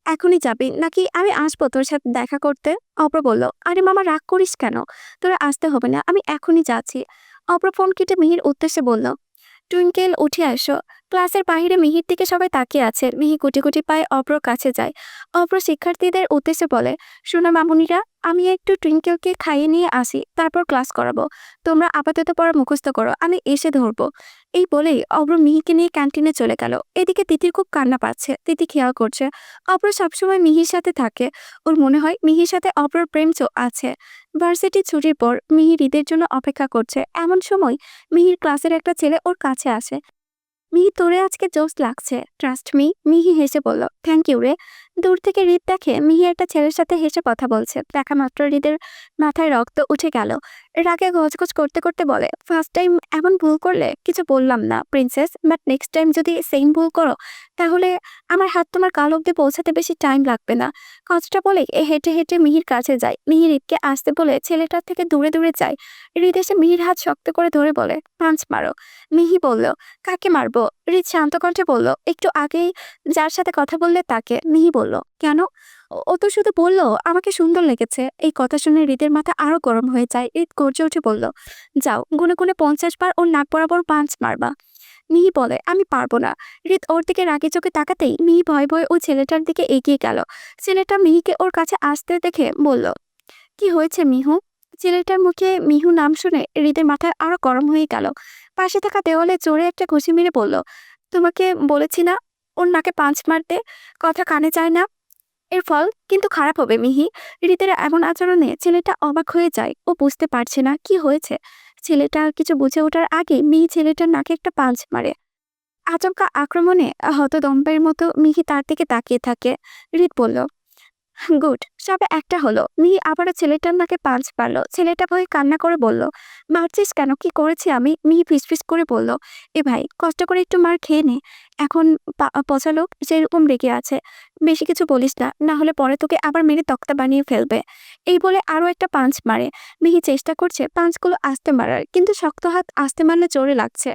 এখনই যাবি নাকি আমি আসবো তোর সাথে দেখা করতে? অপর বলল, আরে মামা, রাগ করিস কেন? তোরা আসতে হবে না, আমি এখনই যাচ্ছি। অপর ফোন কেটে মিহির উদ্দেশ্যে বলল, টুইঙ্কেল, উঠে আসো। ক্লাসের বাইরে মিহির দিকে সবাই তাকিয়ে আছে। মিহি গুটি গুটি পায়ে অব্রর কাছে যায়। অব্র শিক্ষার্থীদের উদ্দেশ্যে বলে, শোনো মামুনিরা, আমি একটু টুইঙ্কেলকে খাইয়ে নিয়ে আসি, তারপর ক্লাস করাবো। তোমরা আপাতত পড়া মুখস্থ করো, আমি এসে ধরবো। এই বলেই অব্র মিহিকে নিয়ে ক্যান্টিনে চলে গেল। এদিকে তিথির খুব কান্না পাচ্ছে। তিথি খেয়াল করছে অব্র সবসময় মিহির সাথে থাকে। ওর মনে হয় মিহির সাথে অব্রর প্রেম আছে। ভার্সিটি ছুটির পর মিহি হৃদের জন্য অপেক্ষা করছে। এমন সময় মিহির ক্লাসের একটা ছেলে ওর কাছে আসে। মিহি, তোরে আজকে জোস লাগছে, ট্রাস্ট মি। মিহি হেসে বলল, থ্যাংক ইউ রে। দূর থেকে হৃদ দেখে মিহি একটা ছেলের সাথে হেসে কথা বলছে। দেখা মাত্র হৃদের মাথায় রক্ত উঠে গেল। রাগে গজগজ করতে করতে বলে, ফার্স্ট টাইম এমন ভুল করলে কিছু বললাম না প্রিন্সেস, বাট নেক্সট টাইম যদি সেম ভুল করো তাহলে আমার হাত তোমার কাল অব্দি পৌঁছাতে বেশি টাইম লাগবে না। কথাটা বলে হেঁটে হেঁটে মিহির কাছে যায়। মিহি হৃদকে আসতে বলে ছেলেটার থেকে দূরে দূরে যায়। হৃদ এসে মিহির হাত শক্ত করে ধরে বলে, পাঁচ মারো। মিহি বলল, কাকে মারবো? হৃদ শান্ত কণ্ঠে বলল, একটু আগেই যার সাথে কথা বললে তাকে। মিহি বলল, কেন? ও তো শুধু বলল আমাকে সুন্দর লেগেছে। এই কথা শুনে হৃদের মাথা আরো গরম হয়ে যায়। হৃদ গর্জে উঠে বলল, যাও গুনে গুনে 50 বার ওর নাক বরাবর পাঁচ মারবা। মিহি বলে, আমি পারবো না। হৃদ ওর দিকে রাগে চোখে তাকাতেই মিহি ভয়ে ভয়ে ওই ছেলেটার দিকে এগিয়ে গেল। ছেলেটা মিহিকে ওর কাছে আসতে দেখে বলল, কি হয়েছে মিহু? ছেলেটার মুখে মিহু নাম শুনে হৃদের মাথায় আরো গরম হয়ে গেল। পাশে থাকা দেওয়ালে জোরে একটা ঘুষি মেরে বলল, তোমাকে বলেছি না ওর নাকে পাঁচ মারতে? কথা কানে যায় না। এর ফল কিন্তু খারাপ হবে মিহি। হৃদের এমন আচরণে ছেলেটা অবাক হয়ে যায়। ও বুঝতে পারছে না কি হয়েছে। ছেলেটা কিছু বুঝে ওঠার আগে মিহি ছেলেটার নাকে একটা পাঁচ মারে। আচমকা আক্রমণে হতদম্বের মতো মিহি তার দিকে তাকিয়ে থাকে। হৃদ বলল, গুড, সবে একটা হলো। মিহি আবারও ছেলেটার নাকে পাঁচ পারল। ছেলেটা ভয়ে কান্না করে বলল, মারছিস কেন? কি করেছি আমি? মিহি ফিসফিস করে বলল, এ ভাই কষ্ট করে একটু মার খেয়ে নে। এখন পচা লোক যেরকম রেগে আছে, বেশি কিছু বলিস না, না হলে পরে তোকে আবার মেরে তক্তা বানিয়ে ফেলবে। এই বলে আরো একটা পাঁচ মারে। মিহি চেষ্টা করছে পাঁচগুলো আস্তে মারার, কিন্তু শক্ত হাত আস্তে মারলে জোরে লাগছে।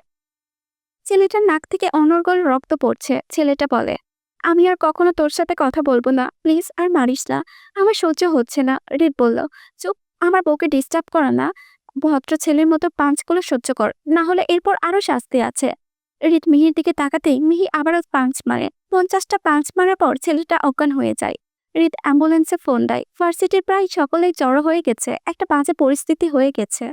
ছেলেটার নাক থেকে অনর্গল রক্ত পড়ছে। ছেলেটা বলে, আমি আর কখনো তোর সাথে কথা বলবো না, প্লিজ আর মারিস না, আমার সহ্য হচ্ছে না। হৃদ বলল, চুপ, আমার বউকে ডিস্টার্ব করা না। ভদ্র ছেলের মতো পাঁচগুলো সহ্য কর, না হলে এরপর আরো শাস্তি আছে। হৃদ মিহির দিকে তাকাতেই মিহি আবারও পাঁচ মারে। 50টা পাঁচ মারার পর ছেলেটা অজ্ঞান হয়ে যায়। হৃদ অ্যাম্বুলেন্সে ফোন দেয়। ভার্সিটির প্রায় সকলেই জড়ো হয়ে গেছে। একটা বাজে পরিস্থিতি হয়ে গেছে।